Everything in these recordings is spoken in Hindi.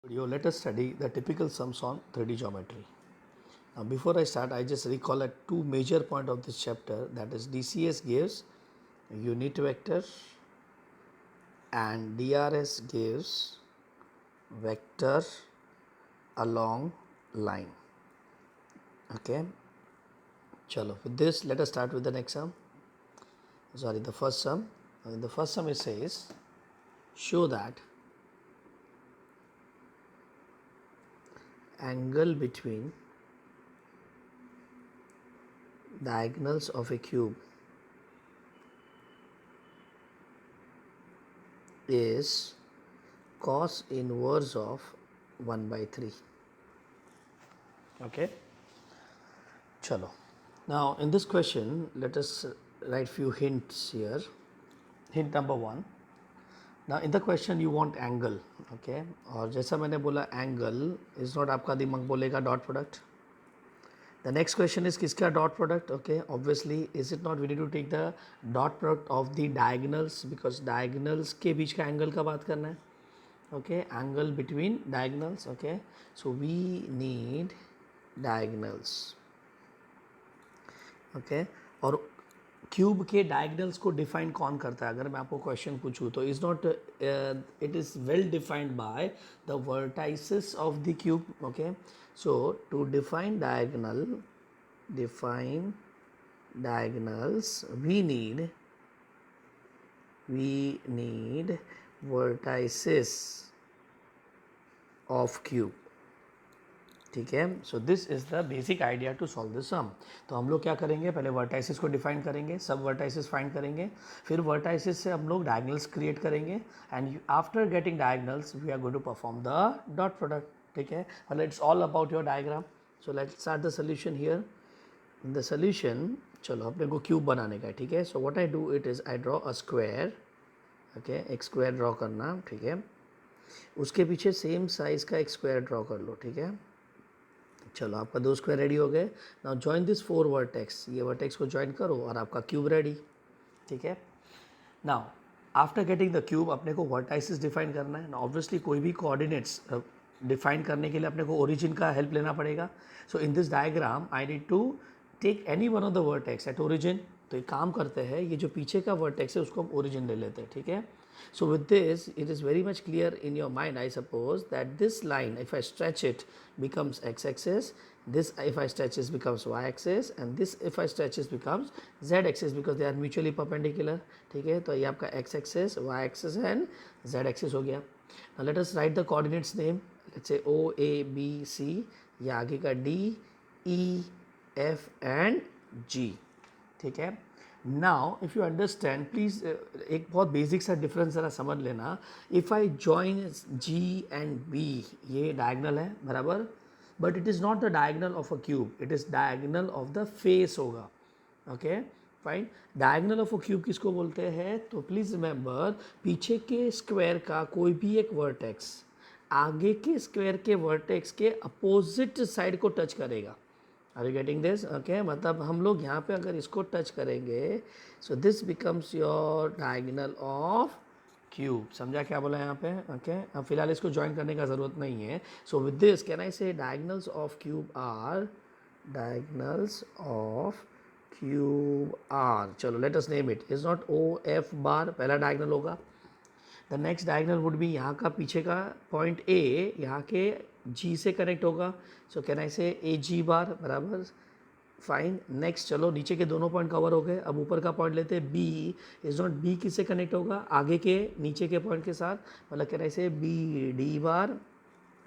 Video, let us study the typical sums on 3D geometry. Now, before I start, I just recall at two major points of this chapter, that is DCS gives unit vector and DRS gives vector along line. Okay. Chalo, with this, let us start with the next sum. Sorry, the first sum. In the first sum, it says, show that angle between diagonals of a cube is cos inverse of 1 by 3. Okay. Chalo. Now, in this question, let us write few hints here. Hint number 1. Now, in the question you want angle, okay? और जैसा मैंने बोला angle is not आपका दिमाग बोलेगा dot product. The next question is किसका dot product, okay? Obviously, is it not we need to take the dot product of the diagonals because diagonals के बीच का angle का बात करना है, okay? Angle between diagonals, okay? So we need diagonals, okay? और क्यूब के डायगनल्स को डिफाइन कौन करता है? अगर मैं आपको क्वेश्चन पूछूं तो is not it is well defined by the vertices of the cube. Okay, so to define diagonals we need vertices of cube. ठीक है, so this is the basic idea to solve this sum. तो हम लोग क्या करेंगे, पहले वर्टाइसिस को डिफाइन करेंगे, सब वर्टाइसिस फाइंड करेंगे, फिर वर्टाइसिस से हम लोग डायगनल्स क्रिएट करेंगे and after getting diagonals we are going to perform the dot product. ठीक है, मतलब it's all about your diagram. So let's start the solution here. In the solution चलो अपने को क्यूब बनाने का है. ठीक है, so what I do it is I draw a square. Okay, एक स्क्वायर ड्रॉ करना. ठीक है, उसके पीछे सेम साइज़ का एक स्क्वायर ड्रॉ कर लो. ठीक है, चलो आपका दो स्क्वायर रेडी हो गए. नाउ जॉइन दिस 4 वर्टेक्स, ये वर्टेक्स को ज्वाइन करो और आपका क्यूब रेडी. ठीक है, now after getting the cube अपने को वर्टाइसिस डिफाइन करना है. नाउ ऑब्वियसली कोई भी कोऑर्डिनेट्स डिफाइन करने के लिए अपने को ओरिजिन का हेल्प लेना पड़ेगा. So in this diagram I need to take any one of the vertex at origin. तो एक काम करते हैं, ये जो पीछे का वर्टेक्स है उसको हम ओरिजिन ले लेते हैं. ठीक है, so with this it is very much clear in your mind, I suppose, that this line if I stretch it becomes x-axis, this if I stretch it becomes y-axis, and this if I stretch it becomes z-axis because they are mutually perpendicular. ठीक है, तो ये आपका x-axis, y-axis and z-axis हो गया. Now let us write the coordinates name. Let's say O, A, B, C. ये आगे का D, E, F and G. ठीक है, now if you understand please एक बहुत बेसिक सा डिफरेंस ज़रा समझ लेना. If I join G and B, ये डायगनल है बराबर, but it is not the diagonal of a cube, it is diagonal of the face होगा. Okay fine, diagonal of a cube किसको बोलते हैं? तो प्लीज़ रिमेंबर, पीछे के स्क्वायर का कोई भी एक वर्टेक्स आगे के स्क्वायर के वर्टेक्स के अपोजिट साइड को टच करेगा. Are you getting this? Okay, मतलब हम लोग यहाँ पे अगर इसको टच करेंगे so this becomes your diagonal of cube. समझा क्या बोला यहाँ पे? ओके, अब फिलहाल इसको ज्वाइन करने का ज़रूरत नहीं है. So with this can I say diagonals of cube are, चलो let us name it. Is not O F bar पहला डायगनल होगा. The next diagonal would be यहाँ का पीछे का पॉइंट ए यहाँ के जी से कनेक्ट होगा. सो कैन आई से ए जी बार बराबर. फाइन, नेक्स्ट चलो नीचे के दोनों पॉइंट कवर हो गए. अब ऊपर का पॉइंट लेते हैं बी. इज नॉट बी किससे कनेक्ट होगा? आगे के नीचे के पॉइंट के साथ, मतलब can I say B D bar.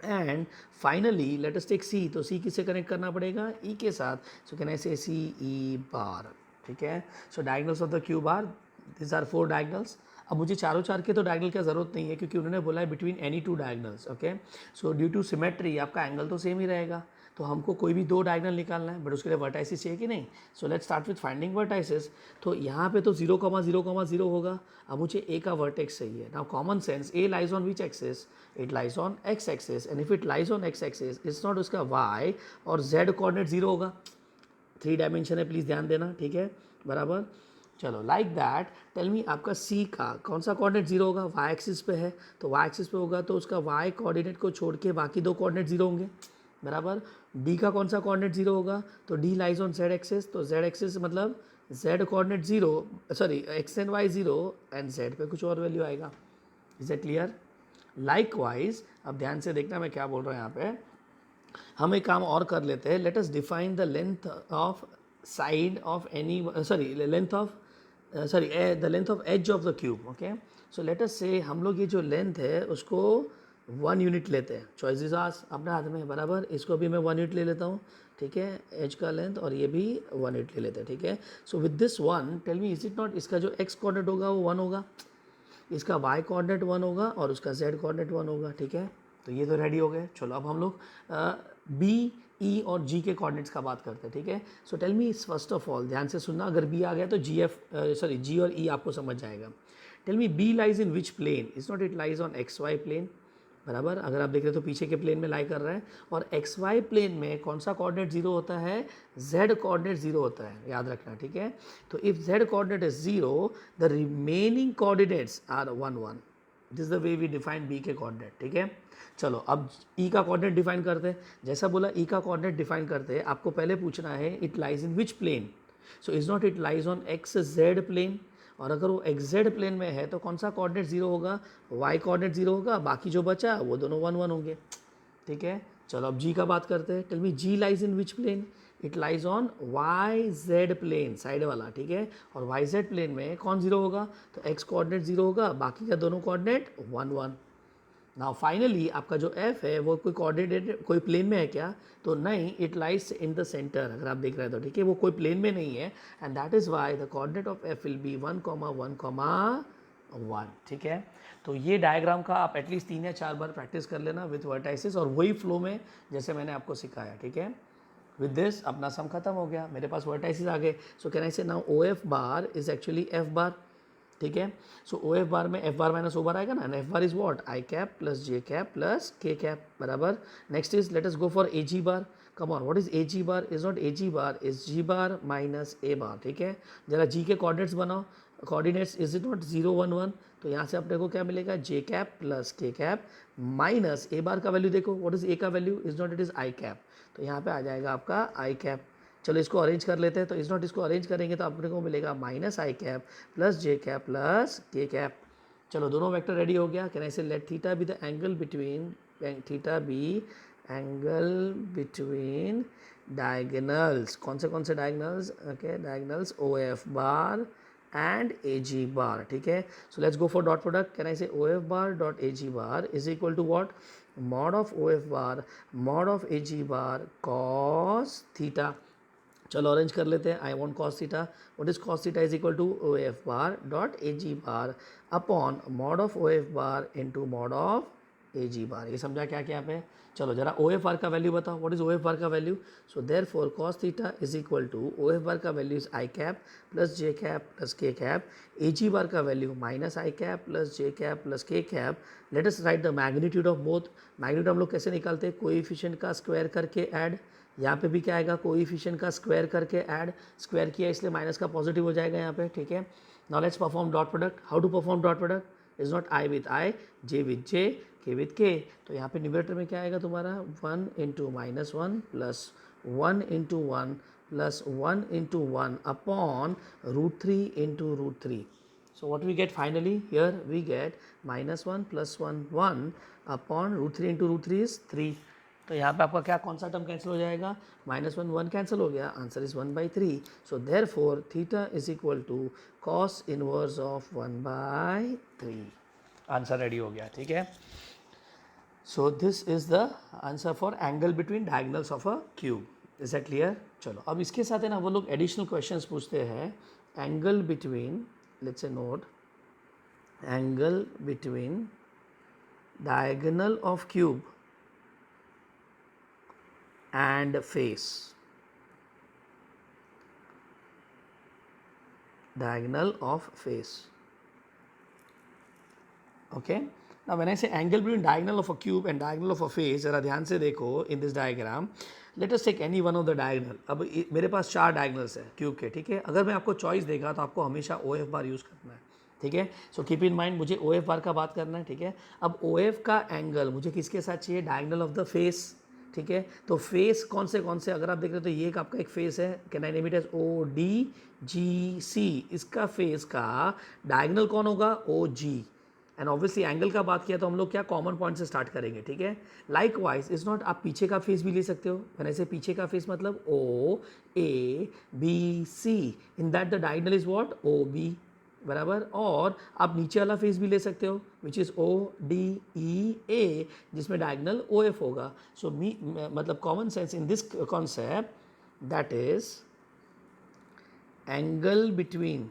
And finally let us take C. तो सी किससे कनेक्ट करना पड़ेगा? ई के साथ. सो कैन आई से सी ई बार. ठीक है, so diagonals of the cube are, this are 4 diagonals. अब मुझे चारों चार के तो डायगनल की ज़रूरत नहीं है क्योंकि उन्होंने बोला है between any 2 diagonals. Okay, so due to symmetry आपका एंगल तो सेम ही रहेगा. तो हमको कोई भी 2 डायगनल निकालना है, बट उसके लिए वर्टाइसिस चाहिए कि नहीं. सो let's start with finding vertices. तो यहाँ पे तो 0,0,0 होगा. अब मुझे ए का वर्टेक्स चाहिए. Now common sense, A lies on which axis? It lies on X axis. And if it lies on X axis it's not उसका वाई और जेड कोऑर्डिनेट 0 होगा. 3 डायमेंशन है, प्लीज़ ध्यान देना. ठीक है, बराबर. चलो लाइक दैट टेल मी आपका सी का कौन सा कोऑर्डिनेट जीरो होगा, वाई एक्सिस पे है तो वाई एक्सिस पे होगा तो उसका वाई कोऑर्डिनेट को छोड़ के बाकी दो कोऑर्डिनेट जीरो होंगे बराबर। डी का कौन सा कोऑर्डिनेट जीरो होगा तो D lies on Z axis, तो जेड एक्सिस मतलब Z coordinate zero, sorry X and Y zero and Z पे कुछ और वैल्यू आएगा। Is it clear? लाइकवाइज अब ध्यान से देखना मैं क्या बोल रहा हूँ यहाँ पे, हम एक काम और कर लेते हैं, let us define the length of side of any, sorry length of, sorry the length of edge of the cube. Okay, so let us say हम लोग ये जो लेंथ है उसको 1 यूनिट लेते हैं, चॉइसेस आस अपने हाथ में बराबर, इसको भी मैं 1 यूनिट ले लेता हूँ, ठीक है, एज का लेंथ, और ये भी 1 यूनिट ले लेते हैं, ठीक है। So with this one tell me is it not, इसका जो एक्स कोऑर्डिनेट होगा वो 1 होगा, इसका वाई कोऑर्डिनेट 1 होगा और उसका जेड कोऑर्डिनेट 1 होगा, ठीक है। तो ये तो रेडी हो गए। चलो अब हम लोग बी, ई और जी के कोऑर्डिनेट्स का बात करते हैं, ठीक है। So tell me first of all ध्यान से सुनना, अगर बी आ गया तो जी एफ, सॉरी जी और ई आपको समझ जाएगा। Tell me B lies in which plane, is not it lies on X Y plane बराबर, अगर आप देख रहे हो तो पीछे के प्लेन में लाई कर रहा है, और एक्स वाई प्लेन में कौन सा कोऑर्डिनेट जीरो होता है, जेड कोऑर्डिनेट जीरो होता है, याद रखना, ठीक है। तो if Z coordinate is zero the remaining coordinates are 1 1, this the way we define B के कोऑर्डिनेट, ठीक है। चलो अब ई का कोऑर्डिनेट डिफाइन करते हैं, जैसा बोला ई का कोऑर्डिनेट डिफाइन करते हैं, आपको पहले पूछना है it lies in which plane, so is not it lies on X Z plane, और अगर वो एक्स जेड प्लेन में है तो कौन सा कोऑर्डिनेट जीरो होगा, वाई कोऑर्डिनेट जीरो होगा, बाकी जो बचा वो दोनों 1 1 होंगे, ठीक है। चलो अब जी का बात करते हैं, tell me G lies in which plane, it lies on Y Z plane, side वाला, ठीक है, और वाई जेड प्लेन में कौन जीरो होगा, तो एक्स कोऑर्डिनेट जीरो होगा, बाकी का दोनों कोऑर्डिनेट 1 1। नाउ फाइनली आपका जो एफ है वो कोई कोऑर्डिनेट कोई प्लेन में है क्या, तो नहीं, it lies in the centre, अगर आप देख रहे हो तो, ठीक है, वो कोई प्लेन में नहीं है, and that is why the coordinate of F will be 1 1 1, ठीक है। तो ये डायग्राम का आप एटलीस्ट 3 या 4 बार प्रैक्टिस कर लेना विथ वर्टाइसिस, और वही फ्लो में जैसे मैंने आपको सिखाया, ठीक है। विद दिस अपना सम खत्म हो गया, मेरे पास वर्टाइसिस आ गए। सो can I say now O F bar is actually F bar, ठीक है। सो ओ एफ बार में F bar minus O bar आएगा ना, and F bar is what, I cap plus J cap plus के कैप बराबर। Next is let us go for A G bar, come on, what is A G bar, is not A G bar, is G bar minus A bar, ठीक है। जरा जी के कोऑर्डिनेट्स बनाओ, कोऑर्डिनेट्स इज इट नॉट 0 1 1, तो यहाँ से अपने को क्या मिलेगा, जे कैप प्लस के कैप माइनस ए बार का वैल्यू देखो, व्हाट इज ए का value, is not, it is I cap, तो यहाँ पे आ जाएगा आपका आई कैप। चलो इसको अरेंज कर लेते हैं, तो इज नॉट इसको अरेंज करेंगे तो अपने को मिलेगा minus I cap plus J cap plus के कैप। चलो दोनों वेक्टर रेडी हो गया, can I say let theta be the angle between, theta be angle between diagonals, कौन से diagonals, okay, diagonals O F bar and A G bar, ठीक है। So let's go for dot product, can I say O F bar dot A G bar is equal to what, mod of O F bar mod of A G bar cos theta. चलो अरेंज कर लेते हैं, I want cos theta, what is cos theta is equal to O F bar dot A G bar upon mod of O F bar into mod of A G bar, ये समझा क्या क्या पे। चलो जरा ओ एफ बार का वैल्यू बताओ, what is O F bar का value, so therefore cos theta is equal to O F bar का value is I cap plus J cap plus के कैप, ए जी बार का value minus I cap plus J cap plus के cap. Let us write the magnitude of both, magnitude हम लोग कैसे निकालते हैं, कोएफिशिएंट का स्क्वायर करके ऐड, यहाँ पे भी क्या आएगा, कोएफिशिएंट का स्क्वायर करके ऐड, स्क्वायर किया इसलिए माइनस का पॉजिटिव हो जाएगा यहाँ पे, ठीक है। Now let's perform dot product, how to perform dot product, is not I with I, J with J, K with के, तो यहाँ पे न्यूमरेटर में क्या आएगा तुम्हारा 1 into minus 1 plus 1 into 1 plus 1 into 1 upon √3 into √3। So what we get finally here, we get minus 1 plus 1 1 upon √3 into √3 is 3। तो यहाँ पे आपका क्या कौन सा टर्म कैंसिल हो जाएगा, माइनस 1 1 कैंसिल हो गया, answer is 1/3। So therefore theta is equal to cos inverse of 1/3, answer ready हो गया, ठीक है। So this is the answer for angle between diagonals of a cube, is that clear. चलो अब इसके साथ है ना वो लोग एडिशनल क्वेश्चंस पूछते हैं, angle between, let's say note, angle between diagonal of cube and face, diagonal of face, okay, Now when I say angle between diagonal of a cube and diagonal of a face, जरा ध्यान से देखो in this diagram, let us take any one of the diagonal. अब मेरे पास 4 diagonals है क्यूब के, ठीक है. अगर मैं आपको चॉइस देगा तो आपको हमेशा ओ एफ बार यूज़ करना है, ठीक है. सो कीप इन माइंड मुझे ओ एफ बार का बात करना है, ठीक है. अब ओ एफ का एंगल मुझे किसके साथ चाहिए, डायगोनल ऑफ द फेस, ठीक है. तो फेस कौन से अगर आप देख रहे हो तो ये आपका एक फेस है, can I name it as O D G C. इसका फेस का डायगोनल कौन होगा, O G. And obviously angle का बात किया तो हम लोग क्या कॉमन पॉइंट से स्टार्ट करेंगे, ठीक है. लाइक वाइज इज नॉट, आप पीछे का फेस भी ले सकते हो. मैंने ऐसे पीछे का फेस मतलब O A B C, in that the diagonal is what, O B, बराबर. और आप नीचे वाला फेस भी ले सकते हो which is O D E ए, जिसमें डायगोनल ओ एफ होगा. सो मी मतलब common sense in this concept that is angle between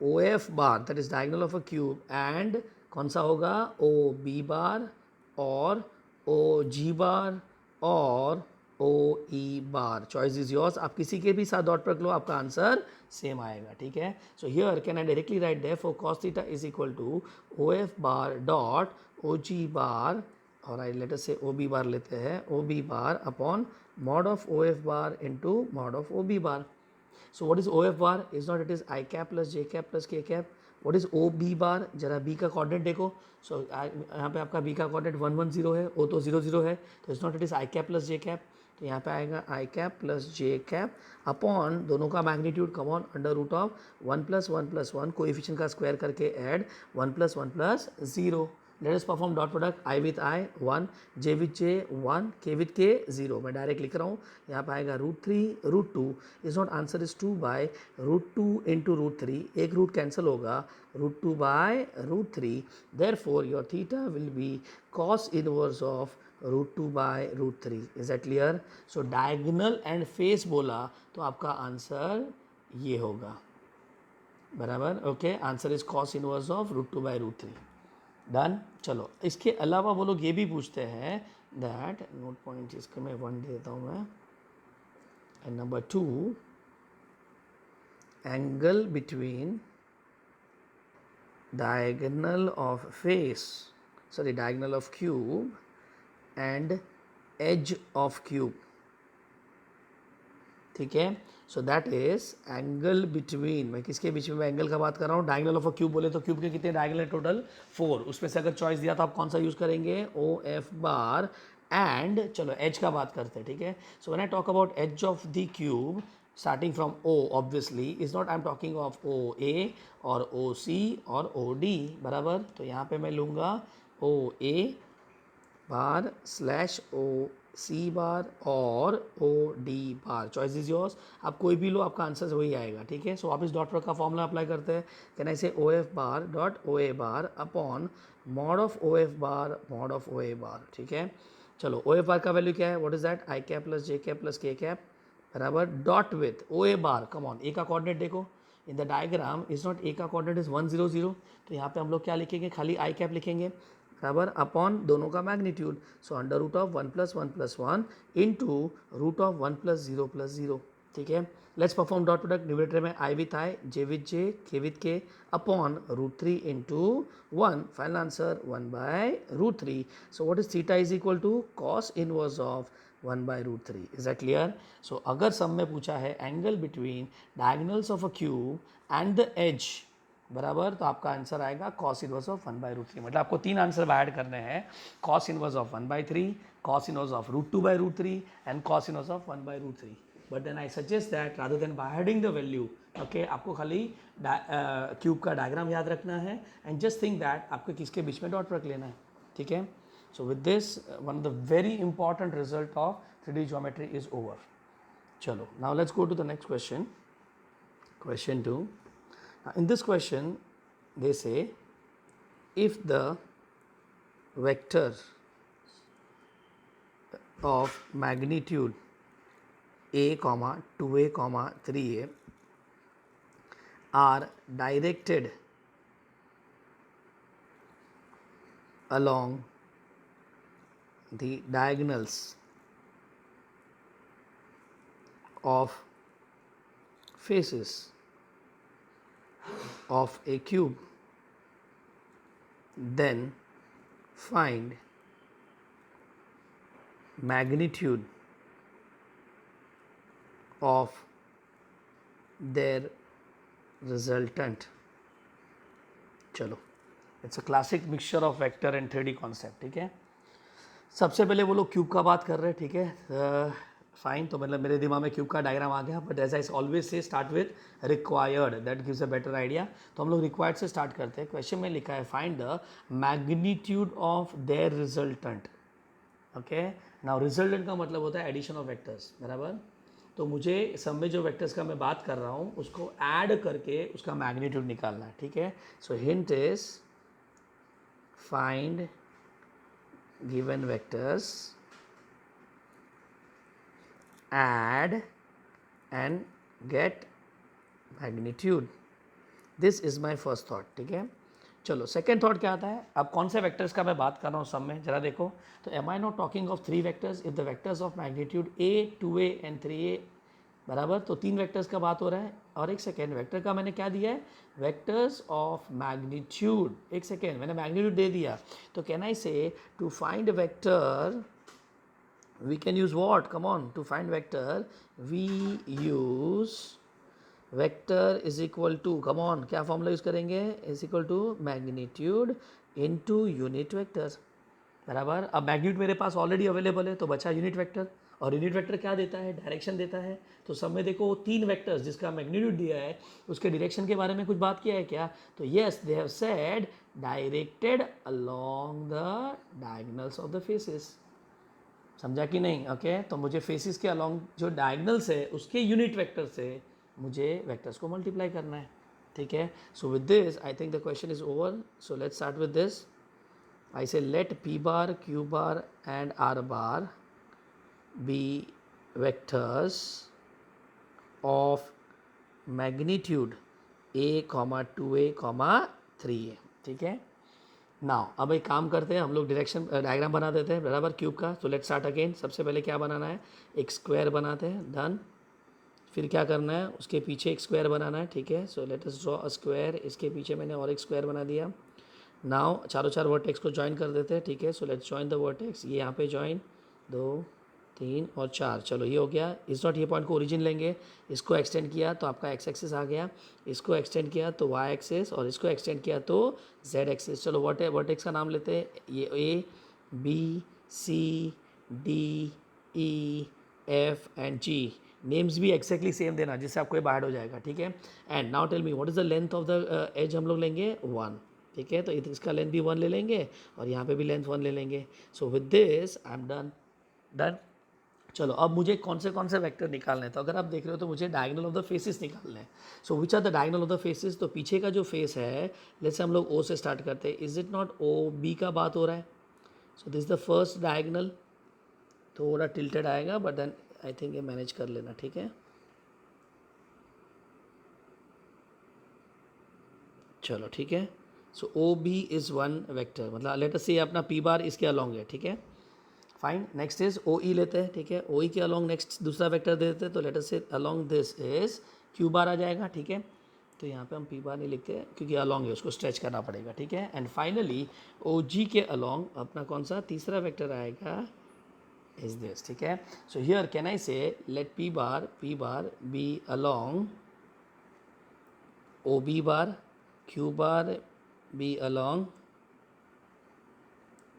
O F bar that is diagonal of a cube and कौन सा होगा, ओ बी बार और ओ जी बार और O E bar. Choice is yours. आप किसी के भी साथ डॉट रख लो, आपका आंसर सेम आएगा, ठीक है. So here can I directly write therefore cos theta is equal to O F bar dot O G bar, और आई लेट अस से ओ बी बार लेते हैं, O B bar upon mod of O F bar into mod of O B bar. So what is OF bar? Is not, it is I cap plus J cap plus K cap. What is OB bar? जरा B का कोऑर्डिनेट देखो. So यहाँ पे आपका B का कोऑर्डिनेट 1 1 0 है, O तो 0 0 है, तो is not, it is I cap plus J cap. तो यहाँ पे आएगा I cap plus J cap upon दोनों का magnitude come on under root of 1 plus 1 plus 1 coefficient का स्क्वायर करके add 1 plus 1 plus 0. Let us perform dot product, I with I 1, J with J 1, K with के 0. मैं डायरेक्ट लिख रहा हूँ. यहाँ पे आएगा √3 √2. Is not, answer is 2 by √2 into √3. एक रूट कैंसिल होगा, √2 by √3. Therefore your theta will be cos inverse of √2 by √3. Is that clear. So diagonal and face बोला तो आपका आंसर ये होगा, बराबर. Okay, answer is cos inverse of √2 by √3. Done. चलो, इसके अलावा वो लोग ये भी पूछते हैं दैट नोट पॉइंट, इसके मैं 1 देता हूँ मैं. And number 2, angle between diagonal of face, sorry diagonal of cube and edge of cube, ठीक है. So that is angle between, मैं किसके बीच में एंगल का बात कर रहा हूँ, डायगोनल ऑफ अ क्यूब बोले तो क्यूब के कितने डायगोनल टोटल 4. उसमें से अगर चॉइस दिया तो आप कौन सा यूज़ करेंगे, ओ एफ बार. एंड चलो एज का बात करते हैं, ठीक है. So when I talk about edge of the cube starting from O obviously is not, I'm talking of OA और OC और OD, बराबर. तो यहाँ पे मैं लूँगा OA बार स्लैश OC बार और OD bar. Choice is yours. आप कोई भी लो, आपका आंसर वही आएगा, ठीक है. सो वापस डॉट प्रोडक्ट का फॉर्मूला अप्लाई करते हैं. Can I say OF bar dot OA bar upon mod of OF bar mod of OA bar, ठीक है. चलो, OF बार का वैल्यू क्या है, what is that, I cap plus J cap plus के कैप, बराबर. Dot with OA bar, come on, A का कोऑर्डिनेट देखो in the diagram is not, A का कोऑर्डिनेट इज 1 0 0. तो यहाँ पे हम लोग क्या लिखेंगे, खाली आई कैप लिखेंगे, बराबर, अपॉन दोनों का magnitude. So under root of 1 plus 1 plus 1 into root of 1 plus 0, ठीक है. Let's perform dot product. Numerator में I with I, J with J, K with K upon √3 into 1. Final answer 1 by √3. So what is theta is equal to cos inverse of 1 by √3. Is that clear. So अगर सब में पूछा है angle between diagonals of a cube and the edge, बराबर, तो आपका आंसर आएगा कॉस इनवर्स ऑफ 1 बाय √3. मतलब आपको 3 आंसर ऐड करने हैं, cos inverse of 1 by 3, cos inverse of √2 by √3 and cos inverse of 1 by √3. But then I suggest that rather than by adding the value, okay, आपको खाली क्यूब का डायग्राम याद रखना है एंड जस्ट थिंक दैट आपको किसके बीच में डॉट रख लेना है, ठीक है. So with this, one of the very important result of 3D geometry is over. Chalo, now let's go to the next question. Question 2. Now in this question, they say if the vector of magnitude a, 2a, 3a are directed along the diagonals of faces of a cube, then find magnitude of their resultant. चलो, it's a classic mixture of vector and 3D concept. ठीक है, सबसे पहले वो लोग क्यूब का बात कर रहे हैं. ठीक है, फाइन. तो मतलब मेरे दिमाग में क्यूब का डायग्राम आ गया, but as I always say start with required, that gives a better idea. तो हम लोग रिक्वायर्ड से स्टार्ट करते हैं. क्वेश्चन में लिखा है find the magnitude of their resultant. Okay, now resultant का मतलब होता है एडिशन ऑफ वेक्टर्स, बराबर. तो मुझे सब में जो वेक्टर्स का मैं बात कर रहा हूँ उसको ऐड करके उसका मैग्नीट्यूड निकालना है. ठीक है, so hint is find given vectors, add and get magnitude. This is my first thought. ठीक है, चलो सेकेंड थॉट क्या आता है. अब कौन से वेक्टर्स का मैं बात कर रहा हूँ सब में, जरा देखो. तो am I not talking of 3 vectors if the vectors of magnitude a 2a and 3a, बराबर. तो 3 वेक्टर्स का बात हो रहा है. और एक सेकेंड, वेक्टर का मैंने क्या दिया है, वेक्टर्स ऑफ मैग्नीट्यूड. एक सेकेंड, मैंने मैग्नीट्यूड दे दिया. तो can I say to find vector we can use what, come on, to find vector we use vector is equal to, come on, क्या फॉर्मूला यूज करेंगे, is equal to magnitude into unit vector, बराबर. अब मैग्नीट्यूड मेरे पास ऑलरेडी अवेलेबल है तो बचा यूनिट वेक्टर. और यूनिट वेक्टर क्या देता है, डायरेक्शन देता है. तो सब में देखो वो 3 वेक्टर्स जिसका मैग्नीट्यूड दिया है उसके डायरेक्शन के बारे में कुछ बात किया है क्या. तो yes, they have said directed along the diagonals of the faces. समझा कि नहीं. ओके, तो मुझे फेसिस के अलोंग जो डायगनल्स है उसके यूनिट वेक्टर से मुझे वेक्टर्स को मल्टीप्लाई करना है. ठीक है, so with this I think the question is over. So let's start with this. I say let P bar, Q bar and R bar be vectors of magnitude a, 2a, 3a. ठीक है, नाउ अब एक काम करते हैं, हम लोग डायरेक्शन डायग्राम बना देते हैं, बराबर, क्यूब का. तो लेट्स स्टार्ट अगेन. सबसे पहले क्या बनाना है, एक स्क्वायर बनाते हैं, डन. फिर क्या करना है, उसके पीछे एक स्क्वायर बनाना है. ठीक है, सो let us draw a square. इसके पीछे मैंने और एक स्क्वायर बना दिया. नाउ चारों चार वर्टेक्स को ज्वाइन कर देते हैं. ठीक है, so let's join the vertex. ये यहाँ पे ज्वाइन, 2 3 और 4. चलो ये हो गया. इस नॉट ये पॉइंट को ओरिजिन लेंगे, इसको एक्सटेंड किया तो आपका एक्स एक्सिस आ गया, इसको एक्सटेंड किया तो वाई एक्सिस, और इसको एक्सटेंड किया तो जेड एक्सिस. चलो वर्टेक्स का नाम लेते हैं. ये A B C D E F and G. Names भी एक्जैक्टली सेम देना जिससे आपको ये बाहर हो जाएगा. ठीक है, and now tell me what is the length of the edge. हम लोग लेंगे 1. ठीक है, तो इसका लेंथ भी 1 ले लेंगे और यहाँ पे भी लेंथ 1 ले लेंगे. सो with this I am done. चलो अब मुझे कौन से वेक्टर निकालने हैं. तो अगर आप देख रहे हो तो मुझे डायगोनल ऑफ द फेसेस निकालने हैं. So which are the diagonal of the faces. तो पीछे का जो फेस है, जैसे हम लोग ओ से स्टार्ट करते हैं. Is it not O B का बात हो रहा है. So this the first diagonal. थोड़ा टिल्टेड आएगा बट देन आई थिंक ये मैनेज कर लेना. ठीक है, चलो ठीक है. So O B is 1 vector, मतलब लेट अस से अपना पी बार इसके अलॉन्ग है. ठीक है, fine. Next is O E लेते हैं. ठीक है, ओ ई के अलॉन्ग नेक्स्ट दूसरा वेक्टर दे देते हैं. तो let us say along this is Q bar आ जाएगा. ठीक है, तो यहाँ पे हम पी बार नहीं लिखते क्योंकि अलॉन्ग है, उसको स्ट्रेच करना पड़ेगा. ठीक है, एंड फाइनली ओ जी के अलॉन्ग अपना कौन सा तीसरा वेक्टर आएगा, इज दिस. ठीक है, so here can I say let P bar be along O B bar, Q bar be along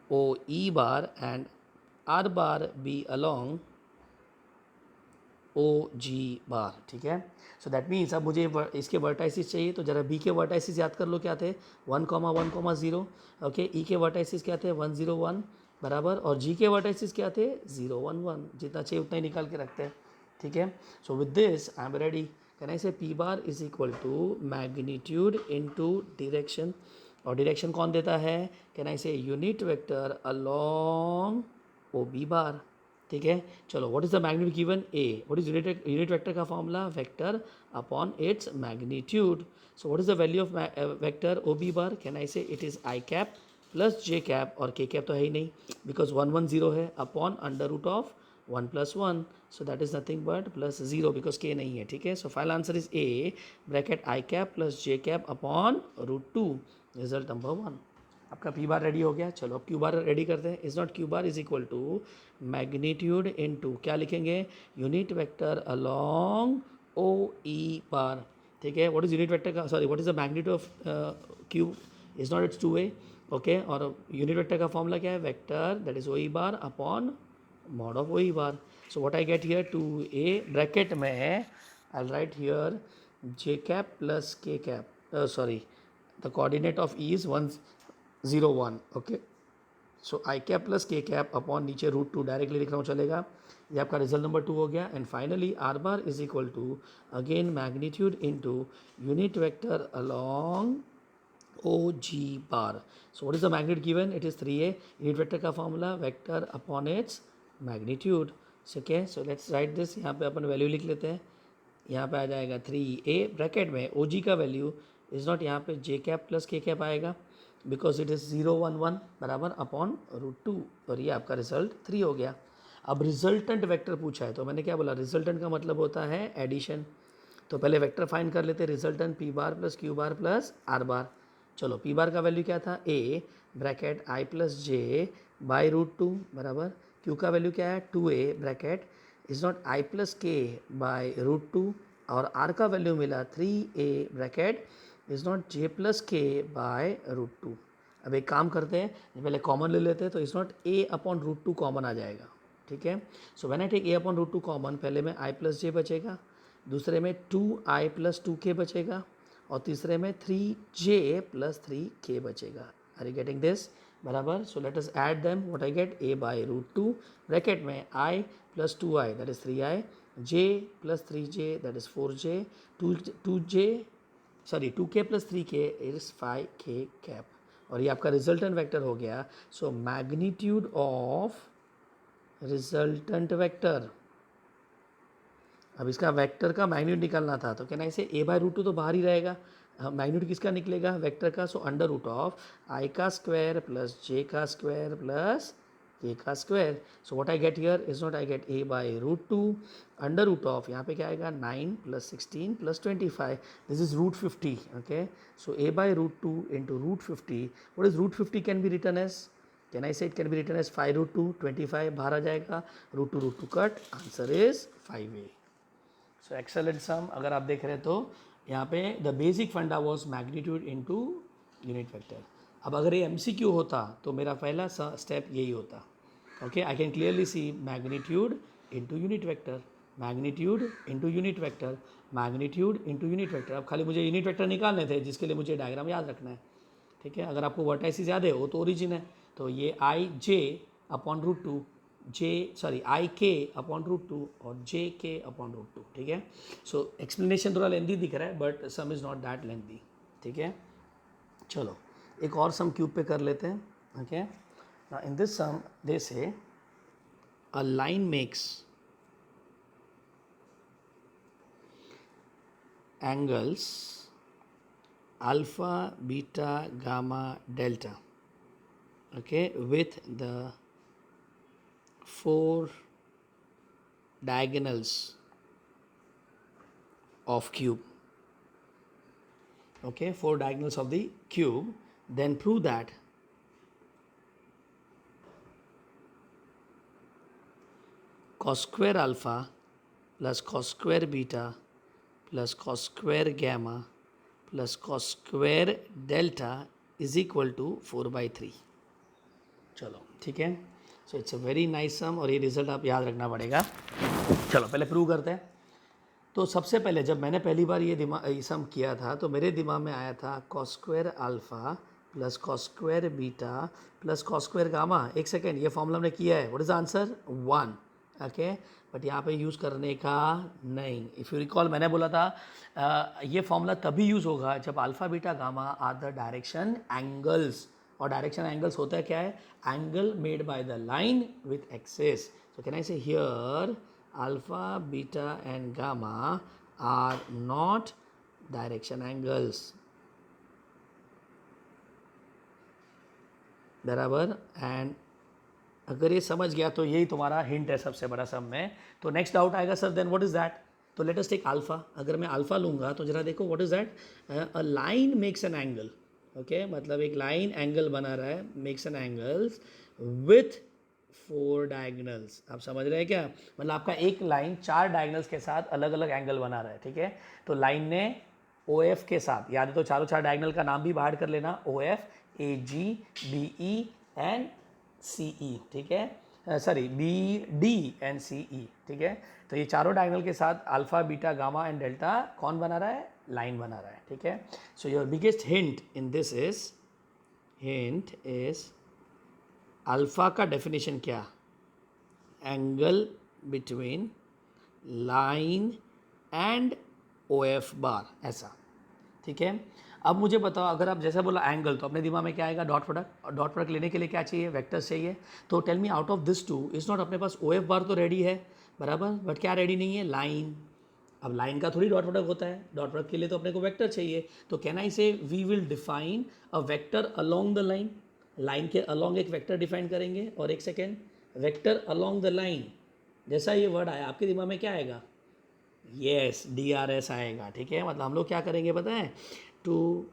O E bar and R bar be along O G bar. ठीक है, सो दैट मीन्स अब मुझे इसके वर्टाइसिस चाहिए. तो जरा बी के वर्टाइसिस याद कर लो क्या थे, 1, 1, 0. ओके, ई के वर्टाइसिस क्या थे, 1, 0, 1, बराबर. और जी के वर्टाइसिस क्या थे, 0, 1, 1. जितना चाहिए उतना ही निकाल के रखते हैं. ठीक है, so with this I am ready. Can I say P bar is equal to magnitude into direction. और डायरेक्शन कौन देता है, can I say unit vector along O B bar. ठीक है, चलो what is the magnitude given a. What is unit vector का formula, vector upon its magnitude. So what is the value of vector O B bar, can I say it is I cap plus J cap, और के कैप तो है ही नहीं बिकॉज 1, 1, 0 है, upon under root of 1 + 1. So that is nothing but plus 0 because K नहीं है. ठीक है, so final answer is a bracket i cap plus J cap upon √2, result number 1. आपका पी बार रेडी हो गया। चलो अब क्यू बार रेडी करते हैं। Is not Q bar is equal to magnitude into क्या लिखेंगे, unit vector along O E bar. ठीक है, व्हाट इज यूनिट वेक्टर का, sorry what is the magnitude of Q, is not it's 2a। Okay, और यूनिट वेक्टर का फॉर्मूला क्या है, vector that is O E bar upon mod of O E bar. So what I get here 2a bracket में I write here j cap plus k cap, sorry the coordinate of e is 1 0 1। Okay, so i cap plus के कैप अपॉन नीचे √2 डायरेक्टली लिख रहा हूँ, चलेगा। ये आपका रिजल्ट नंबर 2 हो गया। And finally R bar is equal to again magnitude into unit vector along O G bar. So what is the magnitude given, it is 3a। Unit vector का formula vector upon its magnitude. Okay, so let's write this. यहाँ पे अपन वैल्यू लिख लेते हैं। यहाँ पे आ जाएगा 3a ब्रैकेट में ओ जी का वैल्यू इज नॉट, यहाँ पे जे कैप प्लस के कैप आएगा बिकॉज इट इज़ 0 1 1 बराबर अपॉन √2, और ये आपका रिजल्ट 3 हो गया। अब रिजल्टेंट वेक्टर पूछा है, तो मैंने क्या बोला, रिजल्टेंट का मतलब होता है एडिशन। तो पहले वेक्टर फाइंड कर लेते हैं, resultant P bar plus Q bar plus are बार। चलो पी बार का वैल्यू क्या था, a bracket I plus J by √2 बराबर, क्यू का वैल्यू क्या है 2a bracket is not I plus के बाई √2, और आर का वैल्यू मिला 3a bracket is not J plus के बाय √2। अब एक काम करते हैं, पहले कॉमन ले लेते हैं, तो is not a upon √2 common आ जाएगा। ठीक है, so when I take a upon √2 common, पहले में i प्लस जे बचेगा, दूसरे में 2i प्लस 2k बचेगा, और तीसरे में 3j प्लस 3k बचेगा। आर यू गेटिंग दिस बराबर। सो let us add them, what I get a by √2 bracket में i plus 2i that is 3i, j plus 3j that is 4j, 2k plus 3k is 5k cap, और ये आपका रिजल्टेंट वेक्टर हो गया। So magnitude of resultant vector, अब इसका वेक्टर का मैग्नीट्यूड निकालना था, तो कहना इसे a बाय √2 तो बाहर ही रहेगा, मैग्नीट्यूड किसका निकलेगा, वेक्टर का। So under root of I का स्क्वायर प्लस जे का स्क्वायर प्लस के का square. So what I get here is not, I get a by √2 under root of, यहाँ पे क्या आएगा 9 plus 16 plus 25, this is √50। Okay, so a by √2 into √50, what is √50 can be written as, can I say it can be written as 5√2, 25 बाहर आ जाएगा, √2 cut, answer is 5a। So excellent sum. अगर आप देख रहे हैं तो यहाँ पे द बेसिक फंडा was magnitude into unit vector. अब अगर ये MCQ होता तो मेरा पहला स्टेप यही होता। Okay, I can clearly see magnitude into unit vector, magnitude into unit vector, magnitude into unit vector. अब खाली मुझे यूनिट वेक्टर निकालने थे, जिसके लिए मुझे डायग्राम याद रखना है। ठीक है, अगर आपको वर्टाइसिस याद है वो तो ओरिजिन है, तो ये i अपॉन √2, आई के अपॉन √2 और जे के अपॉन √2। ठीक है, सो एक्सप्लेनेशन थोड़ा लेंदी दिख रहा है but sum is not that lengthy. ठीक है, चलो एक और सम क्यूब पे कर लेते हैं। ओके, नाउ इन दिस सम दे से अ line makes angles alpha, beta, gamma, delta, okay, with the 4 diagonals of cube. Okay, 4 diagonals of the cube, then prove that cos square alpha plus cos square beta plus cos square gamma plus cos square delta is equal to 4/3। चलो ठीक है, so it's a very nice sum, और ये रिजल्ट आप याद रखना पड़ेगा। चलो पहले प्रूव करते हैं। तो सबसे पहले जब मैंने पहली बार ये सम किया था तो मेरे दिमाग में आया था cos square alpha plus cos square beta plus cos square gamma. एक सेकेंड, ये फॉर्मूला हमने किया है, what is the answer 1। Okay, but यहाँ पे यूज़ करने का नहीं। इफ़ यू रिकॉल मैंने बोला था ये फॉर्मूला तभी यूज़ होगा जब alpha beta gamma are the direction angles, और डायरेक्शन एंगल्स होता है क्या है, angle made by the line with axis. So can I say here alpha, beta and gamma are not direction angles, बराबर। एंड अगर ये समझ गया तो यही तुम्हारा हिंट है सबसे बड़ा सम में। तो नेक्स्ट डाउट आएगा sir then what is that, तो लेट अस टेक अल्फा। अगर मैं अल्फा लूँगा तो जरा देखो what is that, a line makes an angle. Okay मतलब एक लाइन एंगल बना रहा है, makes an angles with 4 diagonals. आप समझ रहे हैं क्या? मतलब आपका एक लाइन 4 डायगनल्स के साथ अलग अलग एंगल बना रहा है, ठीक है। तो लाइन ने ओ एफ के साथ, याद है तो चारों 4 डायगनल का नाम भी बाहर कर लेना, O F, A G, B E and C E, ठीक है, sorry B D and C E, ठीक है। तो ये चारों डायगनल के साथ alpha beta gamma and delta कौन बना रहा है? लाइन बना रहा है, ठीक है। So your biggest hint in this is alpha का डेफिनेशन क्या? Angle between line and O F bar, ऐसा, ठीक है। अब मुझे बताओ, अगर आप जैसा बोला एंगल, तो अपने दिमाग में क्या आएगा? Dot product. और डॉट प्रोडक्ट लेने के लिए क्या चाहिए? वेक्टर्स चाहिए। तो tell me out of this two is not, अपने पास ओ एफ बार तो रेडी है बराबर, बट क्या रेडी नहीं है? लाइन। अब लाइन का थोड़ी डॉट प्रोडक्ट होता है, डॉट प्रोडक्ट के लिए तो अपने को वेक्टर चाहिए। तो can I say we will define a vector along the line, line के अलोंग एक वेक्टर डिफाइन करेंगे। और एक second, vector along the line, जैसा ये वर्ड आया आपके दिमाग में क्या आएगा? यस, डी आर एस आएगा, ठीक है। मतलब हम लोग क्या करेंगे पता है? To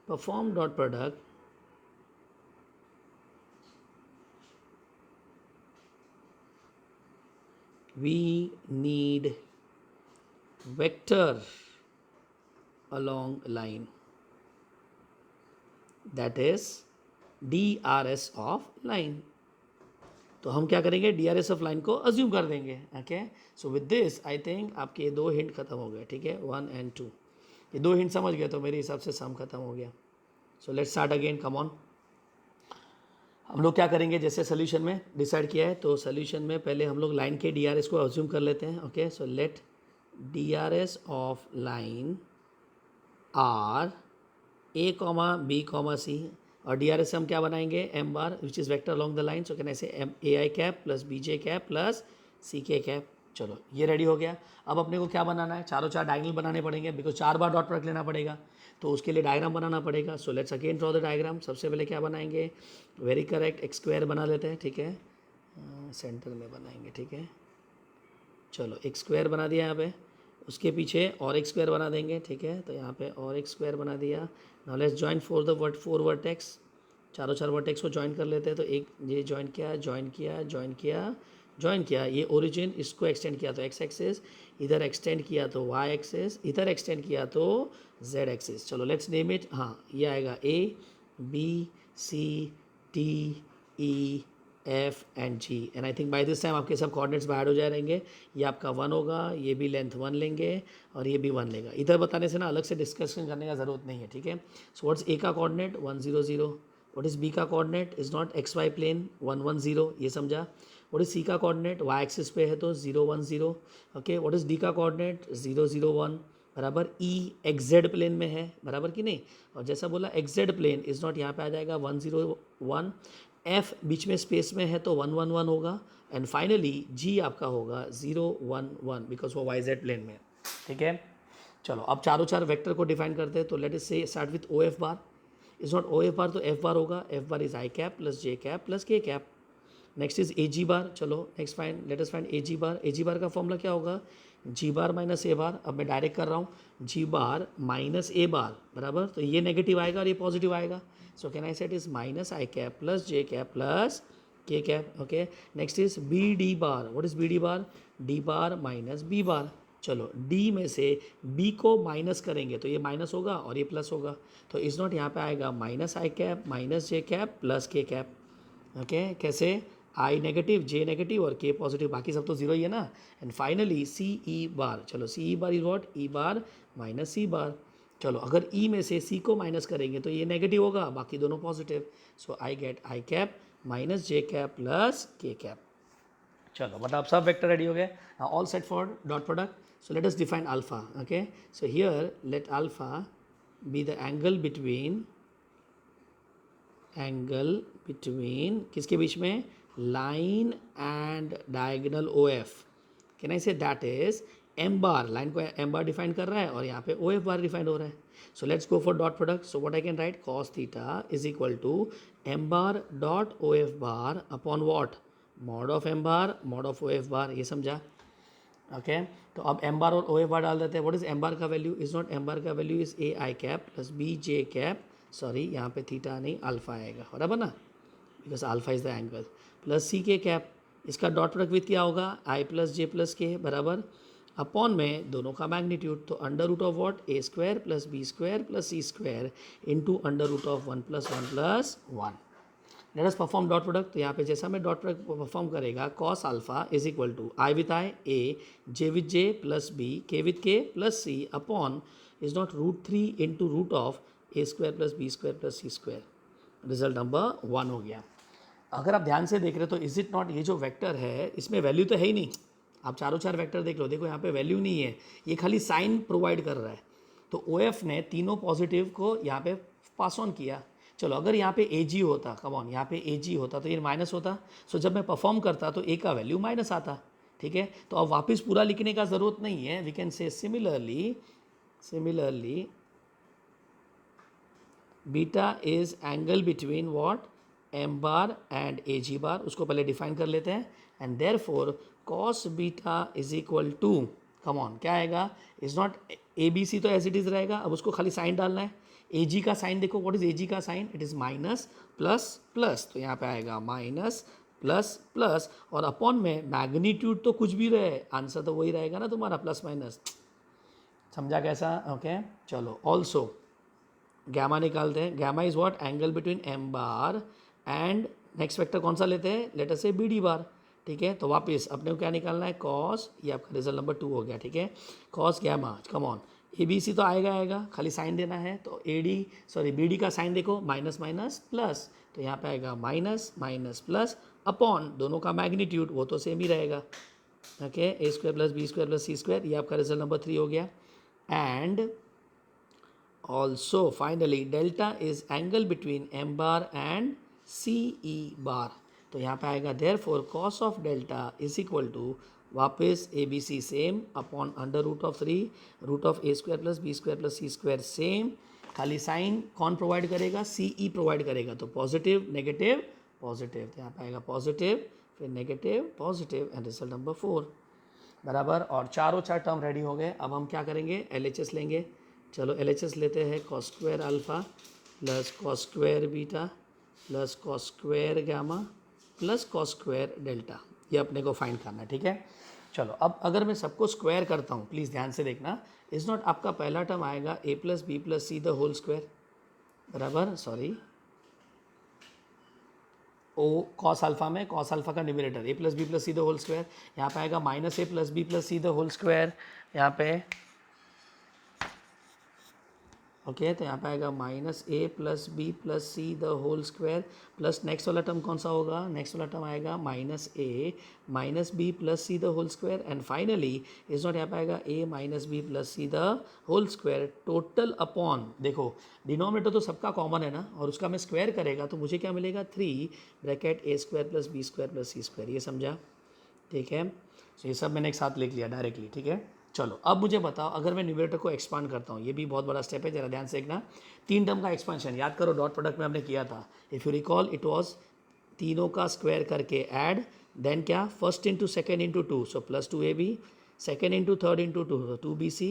perform dot product, we need vector along line, that is DRS of line। तो हम क्या करेंगे? DRS ऑफ लाइन को अज्यूम कर देंगे, okay. So with this I think आपके ये 2 हिंट खत्म हो गए, ठीक है, 1 and 2। ये 2 हिंट समझ गए तो मेरे हिसाब से सम खत्म हो गया। सो let's start again, come on. हम लोग क्या करेंगे, जैसे सोल्यूशन में डिसाइड किया है, तो सोल्यूशन में पहले हम लोग लाइन के DRS को अज्यूम कर लेते हैं, okay. So let DRS of line are A comma B comma C, और डी आर एस से हम क्या बनाएंगे? M bar which is vector along the line. So can ऐसे M A I cap plus B J cap plus C K cap. चलो ये रेडी हो गया। अब अपने को क्या बनाना है? चारों 4 डायगोनल बनाने पड़ेंगे, बिकॉज 4 बार डॉट प्रोडक्ट लेना पड़ेगा, तो उसके लिए डायग्राम बनाना पड़ेगा। So let's again draw the diagram. सबसे पहले क्या बनाएंगे? वेरी करेक्ट, एक्स स्क्वायर बना लेते हैं, ठीक है, सेंटर में बनाएंगे, ठीक है। चलो एक स्क्वायर बना दिया यहाँ पे, उसके पीछे और एक स्क्वायर बना देंगे, ठीक है। तो यहाँ पे और एक स्क्वायर बना दिया। Now let's join four vertex, चारों 4 वर्टेक्स को ज्वाइन कर लेते हैं। तो एक ये ज्वाइन किया, ज्वाइन किया, ज्वाइन किया, ज्वाइन किया, ये ओरिजिन, इसको एक्सटेंड किया तो एक्स एक्सिस, इधर एक्सटेंड किया तो वाई एक्सिस, इधर एक्सटेंड किया तो जेड एक्सिस। चलो लेट्स नेम इट, हाँ ये आएगा A B C D E F and G. And I think by this time आपके सब कोऑर्डिनेट्स बाहर हो जाएंगे। ये आपका 1 होगा, ये भी लेंथ 1 लेंगे और ये भी 1 लेगा। इधर बताने से ना अलग से डिस्कशन करने का ज़रूरत नहीं है, ठीक है। सो व्हाट्स ए का कोऑर्डिनेट 1 0 0, व्हाट इज़ बी का coordinate is not X Y plane 1 1 0, ये समझा। व्हाट इज़ सी का कोऑर्डिनेट वाई एक्सिस पे है तो 0 1 0, ओके। व्हाट इज़ डी का कोऑर्डिनेट 0 0 1 बराबर, ई एक्स जेड प्लेन में है बराबर कि नहीं। और जैसा बोला X Z plane is not, यहाँ पे आ जाएगा 1 0 1, एफ बीच में स्पेस में है तो 1 1 1 होगा, एंड फाइनली जी आपका होगा 0 1 1 बिकॉज वो वाई जेड प्लेन में है, ठीक है। चलो अब चारों 4 वेक्टर को डिफाइन करते हैं। तो लेट अस से start with O F bar, is not O F bar तो एफ बार होगा, F bar is I cap plus J cap plus के cap. Next is A G bar. चलो next find, let us find A G bar. A G bar का फॉर्मूला क्या होगा? G bar minus A bar. अब मैं डायरेक्ट कर रहा हूँ, जी बार माइनस ए बार बराबर, तो ये नेगेटिव आएगा और ये पॉजिटिव आएगा। So can I set is minus I cap plus J cap plus के cap, okay. Next is B D bar. What is B D bar? D bar minus B bar. चलो डी में से बी को माइनस करेंगे तो ये माइनस होगा और ये प्लस होगा, तो इज़ नॉट, यहाँ पे आएगा minus I cap minus J cap plus के कैप, ओके। कैसे? आई नेगेटिव, जे नेगेटिव और के पॉजिटिव, बाकी सब तो जीरो ही है ना। And finally C E bar. चलो C E bar is what? E bar minus C bar. चलो अगर ई में से सी को माइनस करेंगे तो ये नेगेटिव होगा, बाकी दोनों positive. So I get I cap minus J cap plus के कैप। चलो बट आप सब वेक्टर रेडी हो गए, all set for dot product. So let us define alpha, okay. So here let alpha be the angle between, angle between किसके बीच में? Line and diagonal O F. Can I say that is M bar, line को एम बार डिफाइन कर रहा है और यहाँ पे ओ एफ बार डिफाइंड हो रहा है। So let's go for dot product. So what I can write, cos theta is equal to M bar dot O F bar upon what? Mod of M bar mod of O F bar, ये समझा, ओके। तो अब एम बार और ओ एफ बार डाल देते हैं। व्हाट इज एम बार का value? Is not, M bar का value is A I cap plus B J cap sorry यहाँ पे थीटा नहीं अल्फा आएगा, बराबर ना, because alpha is the angle, plus C K cap, इसका डॉट प्रोडक्ट विथ क्या होगा आई प्लस जे प्लस के बराबर अपॉन में दोनों का मैग्नीट्यूड, तो under root of what A square plus B square plus C square into under root of 1 plus 1 plus 1। Let us perform dot product, तो यहाँ पे जैसा मैं डॉट प्रोडक्ट परफॉर्म करेगा cos alpha is equal to I with I A, J with J plus B, K with K plus C upon is not √3 into root of A square plus B square plus C square. Result number 1 हो गया। अगर आप ध्यान से देख रहे हो तो इज इट नॉट, ये जो वेक्टर है इसमें वैल्यू तो है ही नहीं, आप चारों चार वेक्टर देख लो, देखो यहाँ पे वैल्यू नहीं है, ये खाली साइन प्रोवाइड कर रहा है। तो ओ एफ ने तीनों पॉजिटिव को यहाँ पे पास ऑन किया। चलो अगर यहाँ पे ए जी होता, कम ऑन, यहाँ पे ए जी होता तो ये माइनस होता, सो जब मैं परफॉर्म करता तो ए का वैल्यू माइनस आता, ठीक है। तो अब वापस पूरा लिखने का ज़रूरत नहीं है, we can say similarly beta is angle between what M bar and A G bar, उसको पहले डिफाइन कर लेते हैं, and therefore cos beta is equal to, come on क्या आएगा, is not A B C तो एज इट इज़ रहेगा, अब उसको खाली साइन डालना है। ए जी का साइन देखो, व्हाट इज ए जी का sign, it is minus plus plus, तो यहाँ पे आएगा माइनस प्लस प्लस, और अपॉन में मैग्नीट्यूड तो कुछ भी रहे, आंसर तो वही रहेगा ना तुम्हारा, प्लस माइनस। समझा कैसा, ओके चलो। ऑल्सो गैमा निकालते हैं, gamma is what angle between M bar and next vector कौन सा लेते हैं, लेट अस से बी डी बार, ठीक है। तो वापस अपने को क्या निकालना है, कॉस, ये आपका रिजल्ट नंबर 2 हो गया, ठीक है। Cos gamma, come on, A B C तो आएगा खाली साइन देना है, तो A D sorry B D का साइन देखो, माइनस माइनस प्लस, तो यहाँ पे आएगा माइनस माइनस प्लस अपॉन दोनों का मैग्नीट्यूड, वो तो सेम ही रहेगा, okay, A square plus B square plus C square, ये आपका रिजल्ट नंबर 3 हो गया। And also finally delta is angle between m bar and ce bar, तो यहाँ पे आएगा therefore cos of delta is equal to वापस A B C same upon under root of 3 root of A square plus B square plus C square same, खाली साइन कौन प्रोवाइड करेगा, सी ई प्रोवाइड करेगा, तो पॉजिटिव नेगेटिव पॉजिटिव, तो यहाँ पे आएगा पॉजिटिव फिर negative positive, and result number 4 बराबर। और चारों चार टर्म रेडी हो गए, अब हम क्या करेंगे, एल एच एस लेंगे। चलो एल एच एस लेते हैं, cos square alpha plus cos square beta plus cos square gamma plus cos square delta, ये अपने को फाइंड करना है, ठीक है। चलो अब अगर मैं सबको स्क्वायर करता हूँ, प्लीज़ ध्यान से देखना, इज़ नॉट आपका पहला टर्म आएगा A plus B plus C the whole square बराबर, सॉरी ओ कॉस अल्फा में, कॉस अल्फा का numerator A plus B plus C the whole square, यहाँ पे आएगा minus A plus B plus C the whole square, यहाँ पे ओके, तो यहाँ पे आएगा minus A plus B plus C the whole square, plus next वाला टर्म कौन सा होगा, नेक्स्ट वाला टर्म आएगा minus A minus B plus C the whole square, and finally is not यहाँ पे आएगा A minus B plus C the whole square total upon, देखो डिनोमिनेटर तो सबका कॉमन है ना, और उसका मैं स्क्वायर करेगा तो मुझे क्या मिलेगा, 3 bracket A square plus B square plus C square, ये समझा, ठीक है। तो ये सब मैंने एक साथ लिख लिया डायरेक्टली, ठीक है। चलो अब मुझे बताओ, अगर मैं न्यूमरेटर को एक्सपांड करता हूँ, ये भी बहुत बड़ा स्टेप है, जरा ध्यान से देखना, 3 टर्म का एक्सपांशन याद करो, डॉट प्रोडक्ट में हमने किया था, if you recall it was तीनों का स्क्वायर करके ऐड, देन क्या, first into second into 2, so plus 2ab, second into third into 2, तो 2bc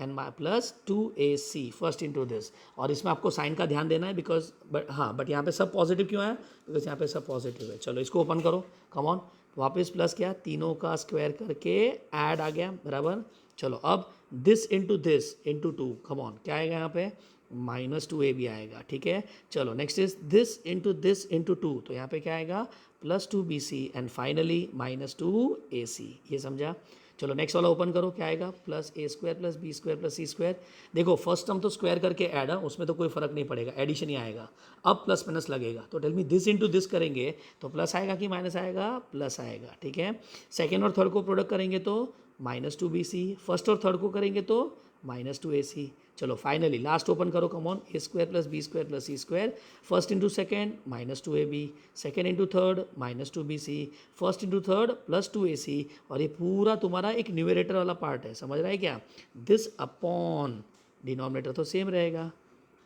and plus 2ac first into this, और इसमें आपको साइन का ध्यान देना है, बिकॉज बट यहाँ पे सब पॉजिटिव क्यों है, बिकॉज यहाँ पे सब पॉजिटिव है। चलो इसको ओपन करो, कम ऑन, वापस प्लस क्या, तीनों का स्क्वायर करके ऐड आ गया बराबर। चलो अब दिस इंटू 2, कम ऑन क्या आएगा यहाँ पे, माइनस 2ab आएगा, ठीक है। चलो नेक्स्ट इज दिस इंटू 2, तो यहाँ पे क्या आएगा, plus 2bc and finally minus 2ac, ये समझा। चलो नेक्स्ट वाला ओपन करो, क्या आएगा, plus A square plus B square plus C square, देखो फर्स्ट टर्म तो स्क्वायर करके ऐड है, उसमें तो कोई फर्क नहीं पड़ेगा, एडिशन ही आएगा, अब प्लस माइनस लगेगा, तो tell me this into this करेंगे तो प्लस आएगा कि माइनस आएगा, प्लस आएगा, ठीक है। सेकेंड और थर्ड को प्रोडक्ट करेंगे तो माइनस 2bc, फर्स्ट और थर्ड को करेंगे तो माइनस 2ac। चलो फाइनली लास्ट ओपन करो, come on, A square plus B square plus C square, first into second minus 2ab, second into third minus 2bc, first into third plus 2ac, और ये पूरा तुम्हारा एक न्यूमरेटर वाला पार्ट है, समझ रहा है क्या, दिस अपॉन डिनोमिनेटर तो सेम रहेगा,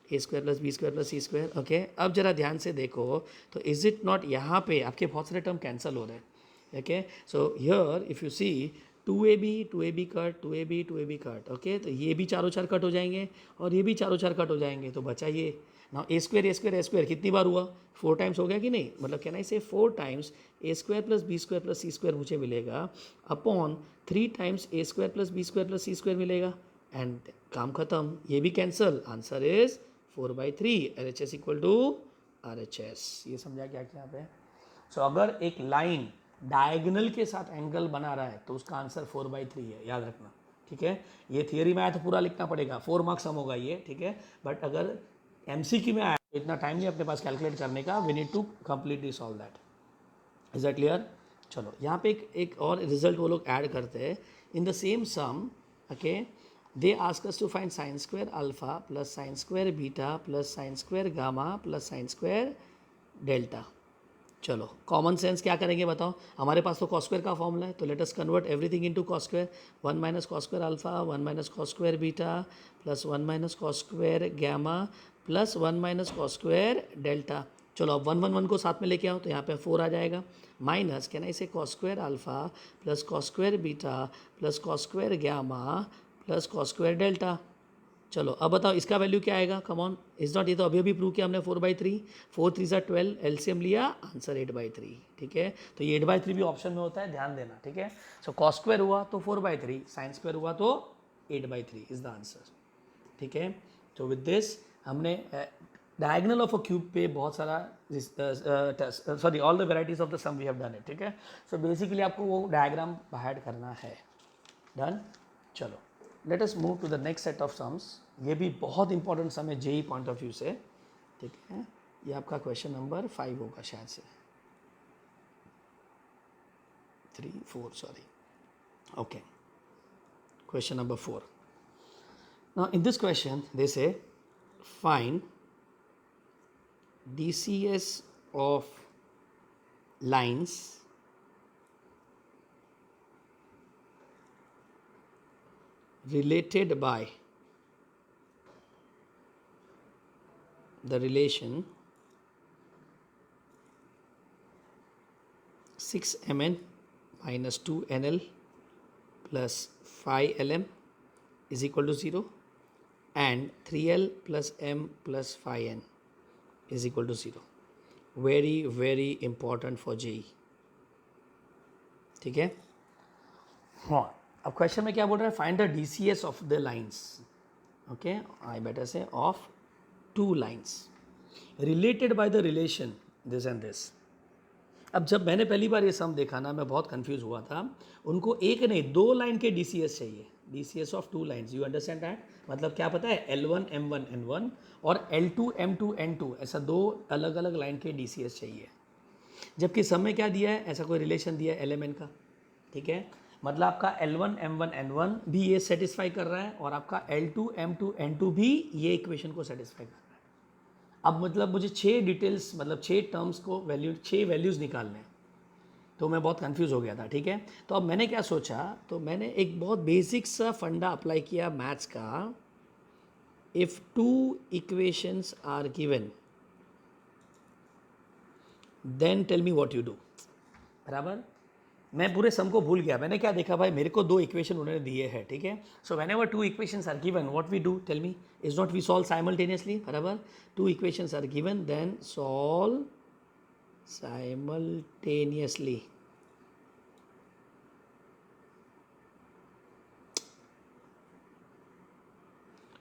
A square plus B square plus C square, okay. अब जरा ध्यान से देखो, तो इज इट नॉट यहाँ पे आपके बहुत सारे टर्म कैंसिल हो रहे हैं, okay. So here if you see 2ab cut, 2ab cut, okay. तो ये भी चारों चार कट हो जाएंगे और ये भी चारों चार कट हो जाएंगे, तो बचा ये ना ए स्क्वायर कितनी बार हुआ, 4 टाइम्स हो गया कि नहीं, मतलब कहना इसे 4 times A square plus B square plus C square मुझे मिलेगा upon 3 times A square plus B square plus C square मिलेगा, एंड काम खत्म, ये भी cancel, answer is 4/3, LHS equal to RHS। ये समझा क्या क्या पे। सो अगर एक लाइन डायगोनल के साथ एंगल बना रहा है तो उसका आंसर 4/3 है, याद रखना, ठीक है। ये थियरी में आया तो पूरा लिखना पड़ेगा, 4 मार्क्स हम होगा ये, ठीक है। बट अगर MCQ में आया तो इतना टाइम नहीं अपने पास कैलकुलेट करने का, we need to completely solve that. Is that clear? चलो यहाँ पे एक और रिजल्ट वो लोग ऐड करते हैं in the same sum, okay. They ask us to find sine square alpha plus sine square beta plus sine square gamma plus sine square delta. चलो कॉमन सेंस क्या करेंगे बताओ, हमारे पास तो कॉस स्क्वायर का फॉर्मूला है, तो let us convert everything into cos square. 1 minus cos square alpha 1 minus cos square beta plus 1 minus cos square gamma plus 1 minus cos square delta. चलो अब 1 को साथ में लेके आओ तो यहाँ पे 4 आ जाएगा, माइनस कहना इसे cos square alpha plus cos square beta plus cos square gamma plus cos square delta. चलो अब बताओ इसका वैल्यू क्या आएगा, कम ऑन, इज नॉट, ये तो अभी अभी प्रूव किया हमने 4/3, 4 3 12, एलसीएम लिया, आंसर 8/3, ठीक है। तो ये 8/3 भी ऑप्शन में होता है, ध्यान देना, ठीक है। सो कॉस स्क्वायर हुआ तो 4/3, साइन स्क्वायर हुआ तो 8/3 इज द आंसर, ठीक है। तो विद दिस हमने डायगोनल ऑफ अ क्यूब पे बहुत सारा sorry all the varieties of the sum we have done it, ठीक है। सो बेसिकली आपको वो डायग्राम बाहर करना है, डन। चलो let us move to the next set of sums. ये भी बहुत इंपॉर्टेंट सम है जेई पॉइंट ऑफ व्यू से, ठीक है। ये आपका क्वेश्चन नंबर 5 होगा शायद से, 3 4 sorry, okay. Question number 4। Now in this question they say find DCS of lines related by the relation 6mn minus 2nl plus 5lm is equal to 0 and 3l plus m plus 5n is equal to 0. Very very important for JEE, ठीक है। हाँ अब क्वेश्चन में क्या बोल रहा है, find the DCS of the lines, okay, I better say of 2 lines related by the relation this and this. अब जब मैंने पहली बार ये सम देखा ना, मैं बहुत कंफ्यूज हुआ था, उनको एक नहीं 2 लाइन के DCS चाहिए, DCS of 2 lines, you understand that, मतलब क्या पता है, L1 M1 N1 और L2 M2 N2, ऐसा 2 अलग अलग लाइन के DCS चाहिए। जबकि सम में क्या दिया है, ऐसा कोई रिलेशन दिया है एलिमेंट का, ठीक है। मतलब आपका L1 M1 N1 भी ये सेटिस्फाई कर रहा है और आपका L2 M2 N2 भी ये इक्वेशन को सेटिस्फाई कर रहा है। अब मतलब मुझे 6 डिटेल्स, मतलब 6 टर्म्स को वैल्यू, 6 वैल्यूज़ निकालने हैं, तो मैं बहुत कंफ्यूज हो गया था, ठीक है। तो अब मैंने क्या सोचा, तो मैंने एक बहुत बेसिक सा फंडा अप्लाई किया मैथ्स का, if 2 equations are given then tell me what you do, बराबर। मैं पूरे सम को भूल गया, मैंने क्या देखा भाई, मेरे को 2 इक्वेशन उन्होंने दिए हैं, ठीक है। So whenever 2 equations are given what we do, tell me, is not we solve simultaneously, बराबर। 2 equations are given then solve simultaneously,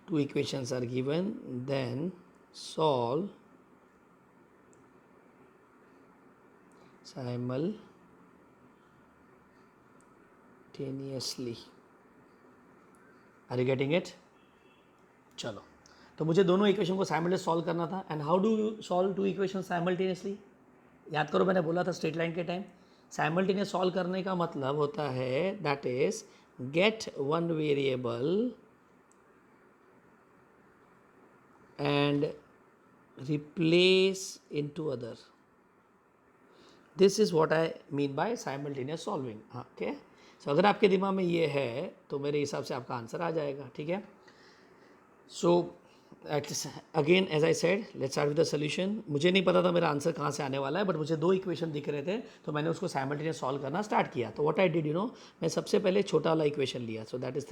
two equations are given then solve simultaneously, are you getting it? चलो तो मुझे दोनों इक्वेशन को साइमल्टेनियस सॉल्व करना था, and how do you solve 2 equation simultaneously, याद करो मैंने बोला था स्ट्रेट लाइन के टाइम, साइमल्टेनियस सॉल्व करने का मतलब होता है that is get one variable and replace into other. This is what I mean by simultaneous solving, okay. So अगर आपके दिमाग में ये है तो मेरे हिसाब से आपका आंसर आ जाएगा, ठीक है। So again as I said let's start with the solution. मुझे नहीं पता था मेरा आंसर कहाँ से आने वाला है, बट मुझे दो इक्वेशन दिख रहे थे तो मैंने उसको साइमल्टेनियस सॉल्व करना स्टार्ट किया. तो व्हाट आई डिड मैं सबसे पहले छोटा वाला इक्वेशन लिया. So that is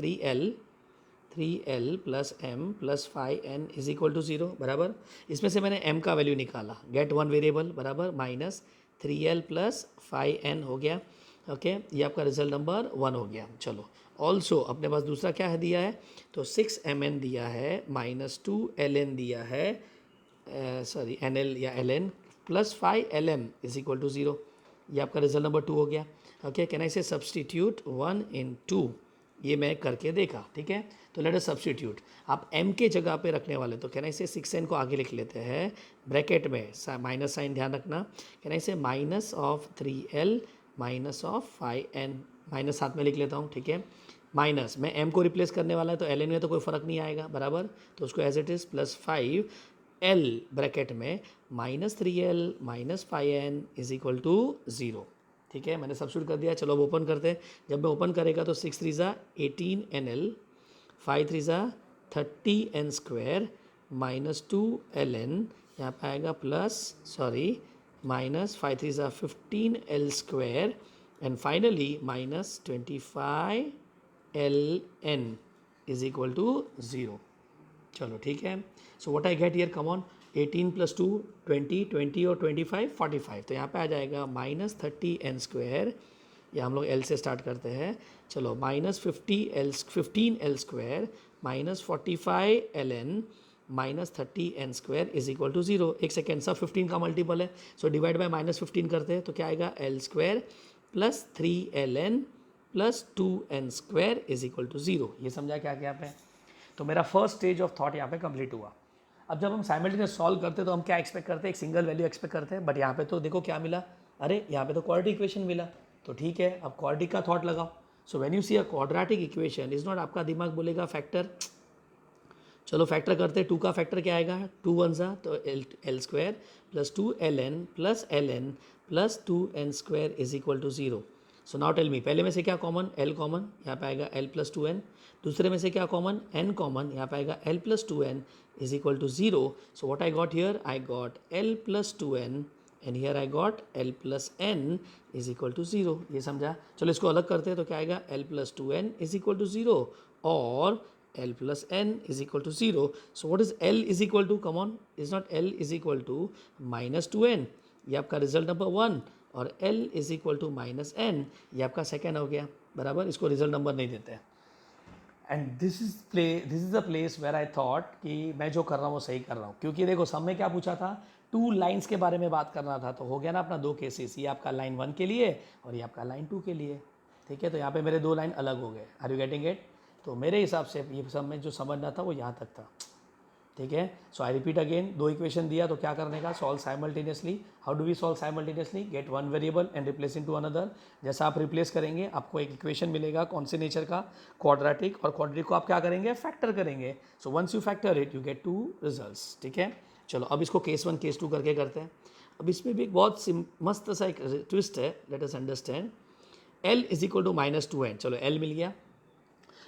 3L plus M plus 5n is equal to 0 बराबर. इसमें से मैंने m का वैल्यू निकाला, गेट वन वेरिएबल बराबर माइनस 3L प्लस 5n हो गया. ओके ये आपका रिजल्ट नंबर 1 हो गया. चलो ऑल्सो अपने पास दूसरा क्या है दिया है, तो 6mn दिया है माइनस 2ln दिया है, सॉरी nl या ln plus 5lm is equal to 0. ये आपका रिजल्ट नंबर 2 हो गया. Okay can I say substitute 1 in 2, ये मैं करके देखा. ठीक है तो लेट अस सब्सटीट्यूट. आप m के जगह पे रखने वाले तो कैन आई से 6n को आगे लिख लेते हैं ब्रैकेट में, माइनस साइन ध्यान रखना. कैन आई से minus of 3L minus of 5n, minus साथ में लिख लेता हूँ. ठीक है माइनस में m को रिप्लेस करने वाला है तो ln में तो कोई फ़र्क नहीं आएगा बराबर, तो उसको as it is plus 5L bracket में minus 3L minus 5n is equal to 0. ठीक है मैंने सब्स्टिट्यूट कर दिया. चलो अब ओपन करते हैं. जब मैं ओपन करेगा तो 6 3 18nl 5 3 30n square minus 2ln, यहाँ पे आएगा plus sorry minus 5 3 15l square and finally minus 25ln is equal to 0. चलो ठीक है. So what I get here, come on, 18 plus 2 20, 20 और 25 45. तो यहाँ पे आ जाएगा माइनस 30n स्क्वायर, या हम लोग L से स्टार्ट करते हैं. चलो minus 15l square minus 45ln minus 30n square is equal to 0. एक सेकेंड, सब 15 का मल्टीपल है सो डिवाइड बाय माइनस 15 करते हैं तो क्या आएगा L square plus 3ln plus 2n square is equal to 0. ये समझा क्या क्या पे. तो मेरा फर्स्ट स्टेज ऑफ थॉट यहाँ पे कंप्लीट हुआ. अब जब हम साइमल्टेनियस सॉल्व करते हैं तो हम क्या एक्सपेक्ट करते हैं, एक सिंगल वैल्यू एक्सपेक्ट करते हैं, बट यहाँ पे तो देखो क्या मिला, अरे यहाँ पे तो क्वाड्रेटिक इक्वेशन मिला. तो ठीक है अब क्वाड्रेटिक का थॉट लगाओ. So when you see a quadratic equation is not, आपका दिमाग बोलेगा फैक्टर. चलो फैक्टर करते हैं. 2 का फैक्टर क्या आएगा, 2 1 तो L square plus 2ln plus ln plus 2n square is equal to 0. So now tell me, पहले में से क्या कॉमन, L कॉमन, यहाँ पे आएगा L प्लस 2n. दूसरे में से क्या कॉमन, n कॉमन, यहाँ पे आएगा L plus 2n is equal to 0. So what I got here, I got L plus 2n and here I got L plus n is equal to 0. ये समझा. चलो इसको अलग करते हैं तो क्या आएगा, L plus 2n is equal to 0 और L plus n is equal to 0. So what is L is equal to, come on, is not L is equal to minus 2n. ये आपका रिजल्ट नंबर 1 और L is equal to minus n ये आपका सेकेंड हो गया बराबर. इसको रिजल्ट नंबर नहीं देते. And this is the place where I thought कि मैं जो कर रहा हूँ वो सही कर रहा हूँ. क्योंकि देखो सब में क्या पूछा था, 2 लाइन्स के बारे में बात करना था. तो हो गया ना अपना 2 केसेस, ये आपका लाइन 1 के लिए और ये आपका लाइन 2 के लिए. ठीक है तो यहाँ पे मेरे 2 लाइन अलग हो गए. Are you getting it. तो मेरे हिसाब से ये सब में जो समझना था वो यहाँ तक था. ठीक है so I repeat again, 2 equation दिया तो क्या करने का, solve simultaneously. How do we solve simultaneously, get one variable and replace into another. जैसा आप रिप्लेस करेंगे आपको एक इक्वेशन मिलेगा, कौन से नेचर का, क्वाड्रेटिक, और क्वाड्रेटिक को आप क्या करेंगे, फैक्टर करेंगे. So once you factor it you get 2 results. ठीक है चलो अब इसको केस 1 केस 2 करके करते हैं. अब इसमें भी एक बहुत मस्त सा एक ट्विस्ट है, let us understand. L is equal to minus 2n. चलो L मिल गया.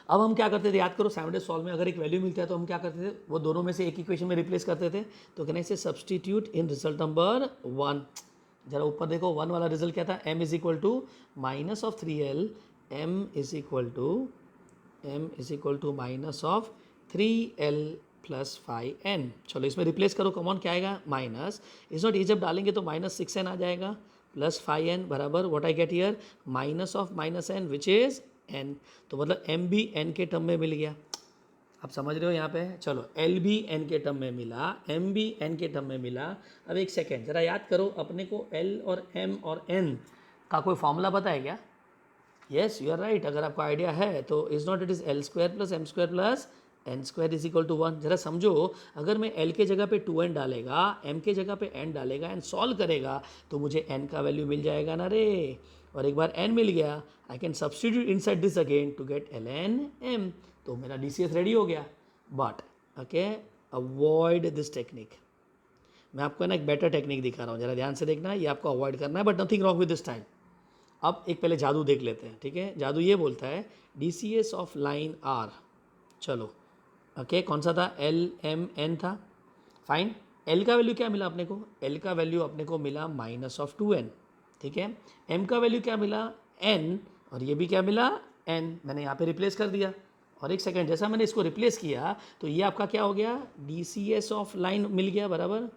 अब हम क्या करते थे, याद करो, साइमल्टेनियस सॉल्व में अगर एक वैल्यू मिलता है तो हम क्या करते थे, वो दोनों में से एक इक्वेशन में रिप्लेस करते थे. तो can I say substitute in result number 1. जरा ऊपर देखो 1 वाला रिजल्ट क्या था, m is equal to minus of 3L m is equal to minus of 3L plus 5n. चलो इसमें रिप्लेस करो, कॉमन क्या आएगा, माइनस, इज नॉट, ये जब डालेंगे तो माइनस 6n आ जाएगा प्लस 5n बराबर what I get here, minus of minus n which is n. तो मतलब m भी n के टर्म में मिल गया. आप समझ रहे हो यहाँ पे. चलो L भी n के टर्म में मिला, m भी n के टर्म में मिला. अब एक सेकेंड जरा याद करो, अपने को L और m और n का कोई फॉर्मूला पता है क्या. Yes you are right. अगर आपको आइडिया है तो is not, it is L square plus m square plus n square is equal to 1. जरा समझो, अगर मैं L के जगह पे 2n डालेगा, m के जगह पे n डालेगा एंड सॉल्व करेगा तो मुझे n का वैल्यू मिल जाएगा ना रे. और एक बार n मिल गया, I can substitute inside this again to get ln m. तो मेरा DCS रेडी हो गया. But okay avoid this technique. मैं आपको ना एक बेटर टेक्निक दिखा रहा हूँ, जरा ध्यान से देखना. ये आपको अवॉइड करना है, but nothing wrong with this time. अब एक पहले जादू देख लेते हैं. ठीक है जादू ये बोलता है DCS ऑफ लाइन R. चलो ओके कौन सा था, एल एम एन था, फाइन। एल का वैल्यू क्या मिला अपने को, एल का वैल्यू अपने को मिला -2n, ठीक है। एम का वैल्यू क्या मिला, n, और ये भी क्या मिला, n, मैंने यहाँ पे रिप्लेस कर दिया। और एक सेकेंड, जैसा मैंने इसको रिप्लेस किया तो ये आपका क्या हो गया, DCS ऑफ लाइन मिल गया, बराबर।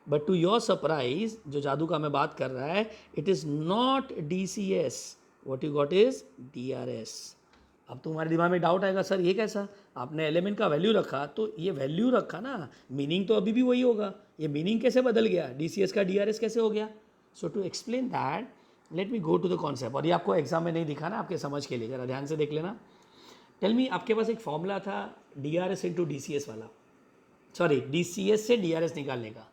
बट टू योर सरप्राइज, जो जादू का मैं बात कर रहा है, it is not DCS, what you got is DRS। अब तुम्हारे दिमाग में डाउट आएगा, सर ये कैसा, आपने एलिमेंट का वैल्यू रखा तो ये वैल्यू रखा ना, मीनिंग तो अभी भी वही होगा, ये मीनिंग कैसे बदल गया, DCS का DRS कैसे हो गया। So to explain that let me go to the concept, और ये आपको एग्जाम में नहीं दिखा ना, आपके समझ के लिए जरा ध्यान से देख लेना। टेल मी, आपके पास एक फॉर्मूला था DRS इंटू DCS वाला, सॉरी DCS से DRS निकालने का,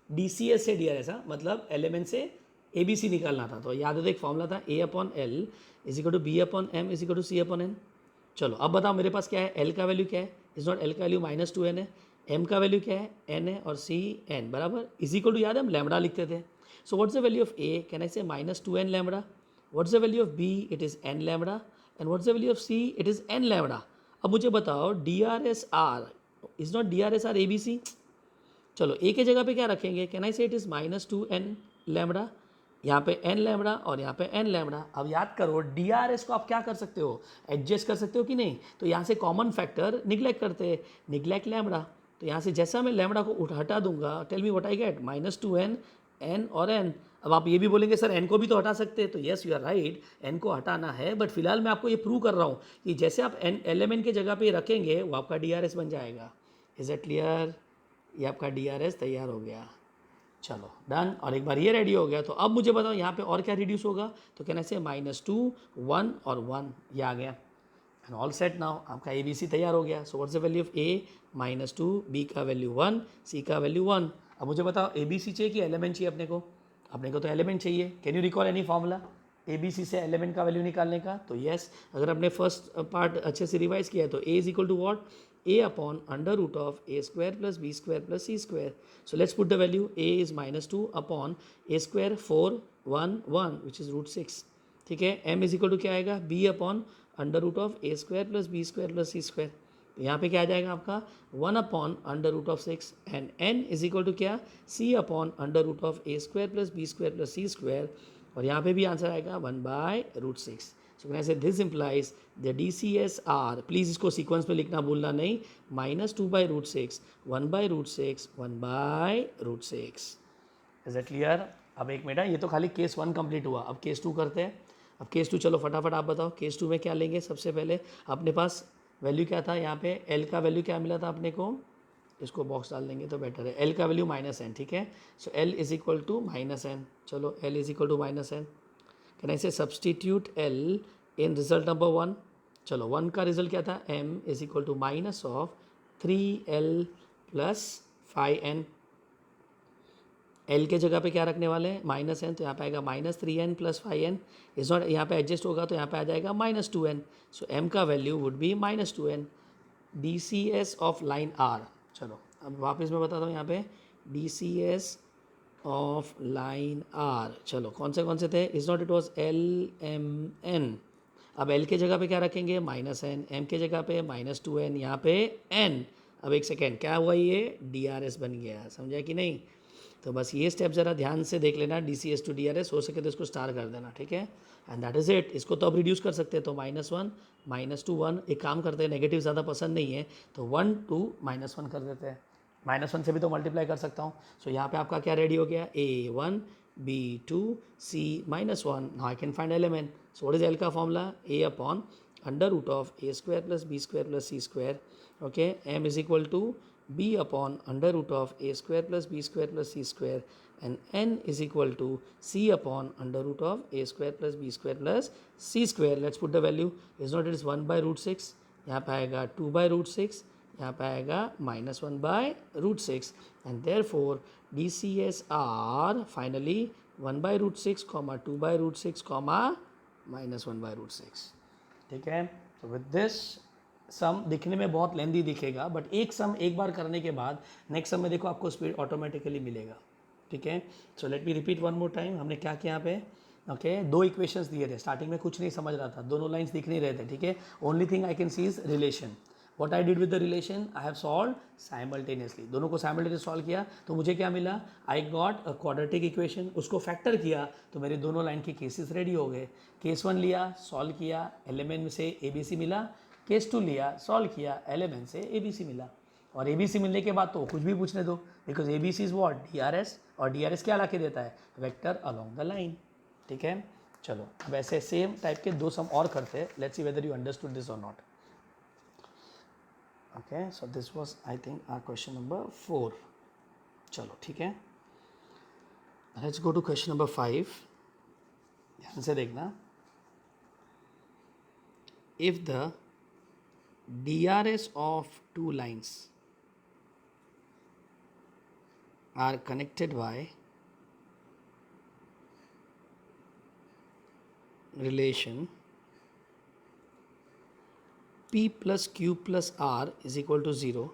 DCS से DRS, हाँ, मतलब एलिमेंट से ABC निकालना था। तो याद है तो एक फॉर्मूला था A/L is equal to B/M is equal to C/N। चलो अब बताओ मेरे पास क्या है, L का वैल्यू क्या है, इज नॉट, L का वैल्यू -2n है, M का वैल्यू क्या है, N है, और CN बराबर इज इक्वल टू, याद है हम लैम्बडा लिखते थे। So what's the value of A, can I से -2n lambda, what's the value of B, it is n lambda, and what's the value of C, it is n lambda. अब मुझे बताओ DRS/R is not DRS/R ABC। चलो ए के जगह पे क्या रखेंगे, can I say it is -2n lambda, यहाँ पे n लैम्बडा और यहाँ पे n लैम्बडा। अब याद करो DRS को आप क्या कर सकते हो, एडजस्ट कर सकते हो कि नहीं, तो यहाँ से कॉमन फैक्टर निग्लेक्ट करते हैं, निग्लेक्ट लैम्बडा, तो यहाँ से जैसा मैं लैम्बडा को हटा दूंगा, tell me what I get, -2n, n और n। अब आप ये भी बोलेंगे सर n को भी तो हटा सकते हैं, तो yes you are right, n को हटाना है, बट फिलहाल मैं आपको ये प्रूव कर रहा हूँ कि जैसे आप n एलिमेंट के जगह पे रखेंगे वो आपका DRS बन जाएगा। इज इट क्लियर, ये आपका DRS तैयार हो गया। चलो डन, और एक बार ये रेडी हो गया तो अब मुझे बताओ यहाँ पे और क्या रिड्यूस होगा, तो कहना से -2, 1 और 1, ये आ गया, एंड ऑल सेट नाउ, आपका ABC तैयार हो गया। So what's the value of A, -2, B का वैल्यू 1, C का वैल्यू 1। अब मुझे बताओ ABC चाहिए कि एलिमेंट चाहिए अपने को तो एलिमेंट चाहिए। Can you recall any formula ABC से एलिमेंट का वैल्यू निकालने का, तो येस, अगर आपने फर्स्ट पार्ट अच्छे से रिवाइज किया है तो A is equal to what, A/√A² plus B² plus C². So let's put the value. A is -2 upon A², 4, 1, 1, which is √6. ठीक है, M इज इक्वल टू क्या आएगा, B/√A² plus B² plus C²। तो यहाँ पे क्या आ जाएगा आपका 1/√6, and n is equal to क्या, C/√A² plus B² plus C², और यहाँ पे भी आंसर आएगा 1/√6। सो can I say this implies the DCS/R, please इसको सीक्वेंस में लिखना भूलना नहीं, -2/√6, 1/√6, 1/√6। Is it clear. अब एक मिनट, ये तो खाली केस 1 कंप्लीट हुआ, अब केस 2 करते हैं। अब केस 2 चलो फटाफट आप बताओ, केस 2 में क्या लेंगे। सबसे पहले अपने पास वैल्यू क्या था, यहाँ पे L का वैल्यू क्या मिला था अपने को, इसको बॉक्स डाल देंगे तो बेटर है, L का वैल्यू -n, ठीक है। So L is equal to -n, चलो L is equal to -n, can I say substitute L in result number 1। चलो 1 का रिजल्ट क्या था, M is equal to -3L + 5n। L के जगह पे क्या रखने वाले हैं, -n, तो यहाँ पे आएगा -3n + 5n, इज नॉट, यहाँ पे एडजस्ट होगा तो यहाँ पे आ जाएगा -2n। सो M का value would be -2n। DCS of line R, चलो अब वापस मैं बताता हूँ यहाँ पे DCS ऑफ लाइन R, चलो कौन से थे, is not, it was LMN। अब L के जगह पे क्या रखेंगे, -n, M के जगह पे -2n, यहाँ पे n। अब एक सेकेंड, क्या हुआ, ये DRS बन गया, समझा कि नहीं। तो बस ये स्टेप ज़रा ध्यान से देख लेना, DCS टू DRS, हो सके तो इसको स्टार कर देना, ठीक है, एंड दैट इज़ इट। इसको तो अब रिड्यूस कर सकते हैं, तो -1, -2, 1, एक काम करते हैं, नेगेटिव ज़्यादा पसंद नहीं है तो 1, 2, -1 कर देते हैं, -1 से भी तो मल्टीप्लाई कर सकता हूँ। सो यहाँ पे आपका क्या रेडी हो गया, A1, B2, C -1, now I can find element. So what is L का formula, A/√A² plus B² plus C², okay, M is equal to B/√A² plus B² plus C², and n is equal to C/√A² plus B² plus C²। Let's put the value, is not, it is 1/√6, यहाँ पे आएगा 2/√6, यहाँ पे आएगा -1/√6, and therefore DCS/R finally 1/√6, 2/√6, -1/√6, ठीक है। तो विद दिस सम दिखने में बहुत लेंदी दिखेगा, बट एक सम एक बार करने के बाद नेक्स्ट सम में देखो आपको स्पीड ऑटोमेटिकली मिलेगा, ठीक है। सो लेट मी रिपीट वन मोर टाइम, हमने क्या किया यहाँ पे, ओके, 2 इक्वेशंस दिए थे, स्टार्टिंग में कुछ नहीं समझ रहा था, दोनों लाइंस दिख नहीं रहे थे, ठीक है। Only thing I can C is relation, what I did with the relation, I have solve simultaneously, दोनों को साइमल्टेनियस सॉल्व किया तो मुझे क्या मिला, I got a quadratic equation, उसको फैक्टर किया तो मेरे दोनों लाइन के केसेस रेडी हो गए। केस 1 लिया, सॉल्व किया, एलिमेंट से ए बी सी मिला, केस 2 लिया, सॉल्व किया, एलिमेंट से ए बी सी मिला। और ए बी सी मिलने के बाद तो कुछ भी पूछने दो, because A B C is what, D R S, और डी आर एस क्या ला के देता है, वेक्टर अलॉन्ग द लाइन। ठीक है, चलो अब ऐसे सेम टाइप के दो सम और करते हैं, let's see whether you understood this और not. Okay, so this was I think our question number 4। चलो ठीक है, let's go to question number 5। ध्यान से देखना, if the DRS of two lines are connected by relation P plus Q plus R is equal to 0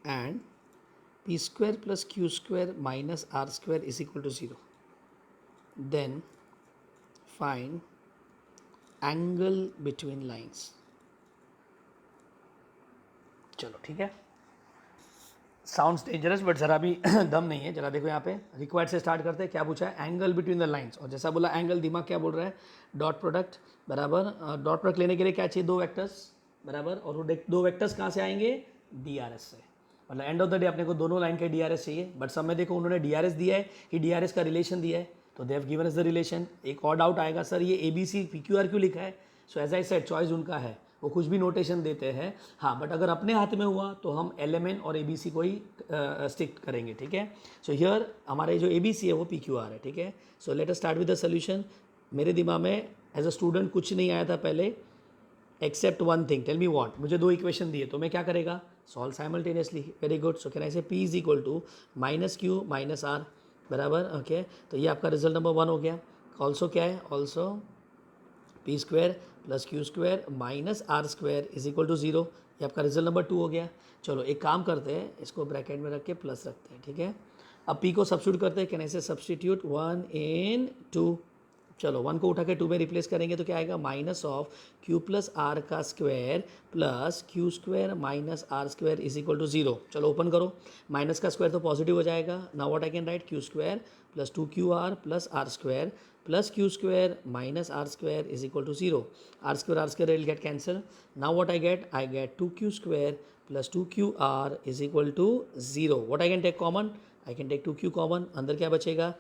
and P square plus Q square minus R square is equal to 0, then find angle between lines. चलो ठीक है, साउंड्स डेंजरस बट ज़रा भी दम नहीं है। जरा देखो यहाँ पे, रिक्वायर्ड से स्टार्ट करते हैं, क्या पूछा है, एंगल बिटवीन द लाइंस। और जैसा बोला एंगल, दिमाग क्या बोल रहा है, डॉट प्रोडक्ट बराबर, डॉट प्रोडक्ट लेने के लिए क्या चाहिए, दो वेक्टर्स बराबर, और वो दो वेक्टर्स कहाँ से आएंगे, DRS से। मतलब एंड ऑफ द डे अपने को दोनों लाइन का DRS चाहिए, बट सब में देखो उन्होंने DRS दिया है कि DRS का रिलेशन दिया है, तो they have given us the relation. एक और डाउट आएगा, सर ये ABC PQR क्यों लिखा है, so as I said choice उनका है, वो कुछ भी नोटेशन देते हैं, हाँ, बट अगर अपने हाथ में हुआ तो हम LMN और ABC को ही स्टिक करेंगे। ठीक है, सो हियर हमारे जो ABC है वो PQR है। ठीक है, सो let us start with the solution. मेरे दिमाग में एज अ स्टूडेंट कुछ नहीं आया था पहले, except one thing, tell me what, मुझे दो इक्वेशन दिए तो मैं क्या करेगा, solve simultaneously. Very good, so can I say P is equal to minus Q minus R बराबर। ओके, तो ये आपका रिजल्ट नंबर 1 हो गया। ऑल्सो क्या है, also P square plus Q square minus R square is equal to 0, ये आपका रिजल्ट नंबर 2 हो गया। चलो एक काम करते हैं, इसको ब्रैकेट में रख के प्लस रखते हैं। ठीक है, अब P को सब्स्टिट्यूट करते हैं, कैन ऐसे सब्स्टिट्यूट 1 इन 2, चलो 1 को उठा के 2 में रिप्लेस करेंगे तो क्या आएगा, minus of Q plus R का square plus Q square minus R square is equal to 0। चलो ओपन करो, माइनस का स्क्वायर तो पॉजिटिव हो जाएगा। Now what I can write, Q square plus 2QR plus R square plus Q square minus R square is equal to 0। R square will get cancel. Now what I get 2Q square plus 2QR is equal to 0। What I can take common, I can take 2Q common, अंदर क्या बचेगा,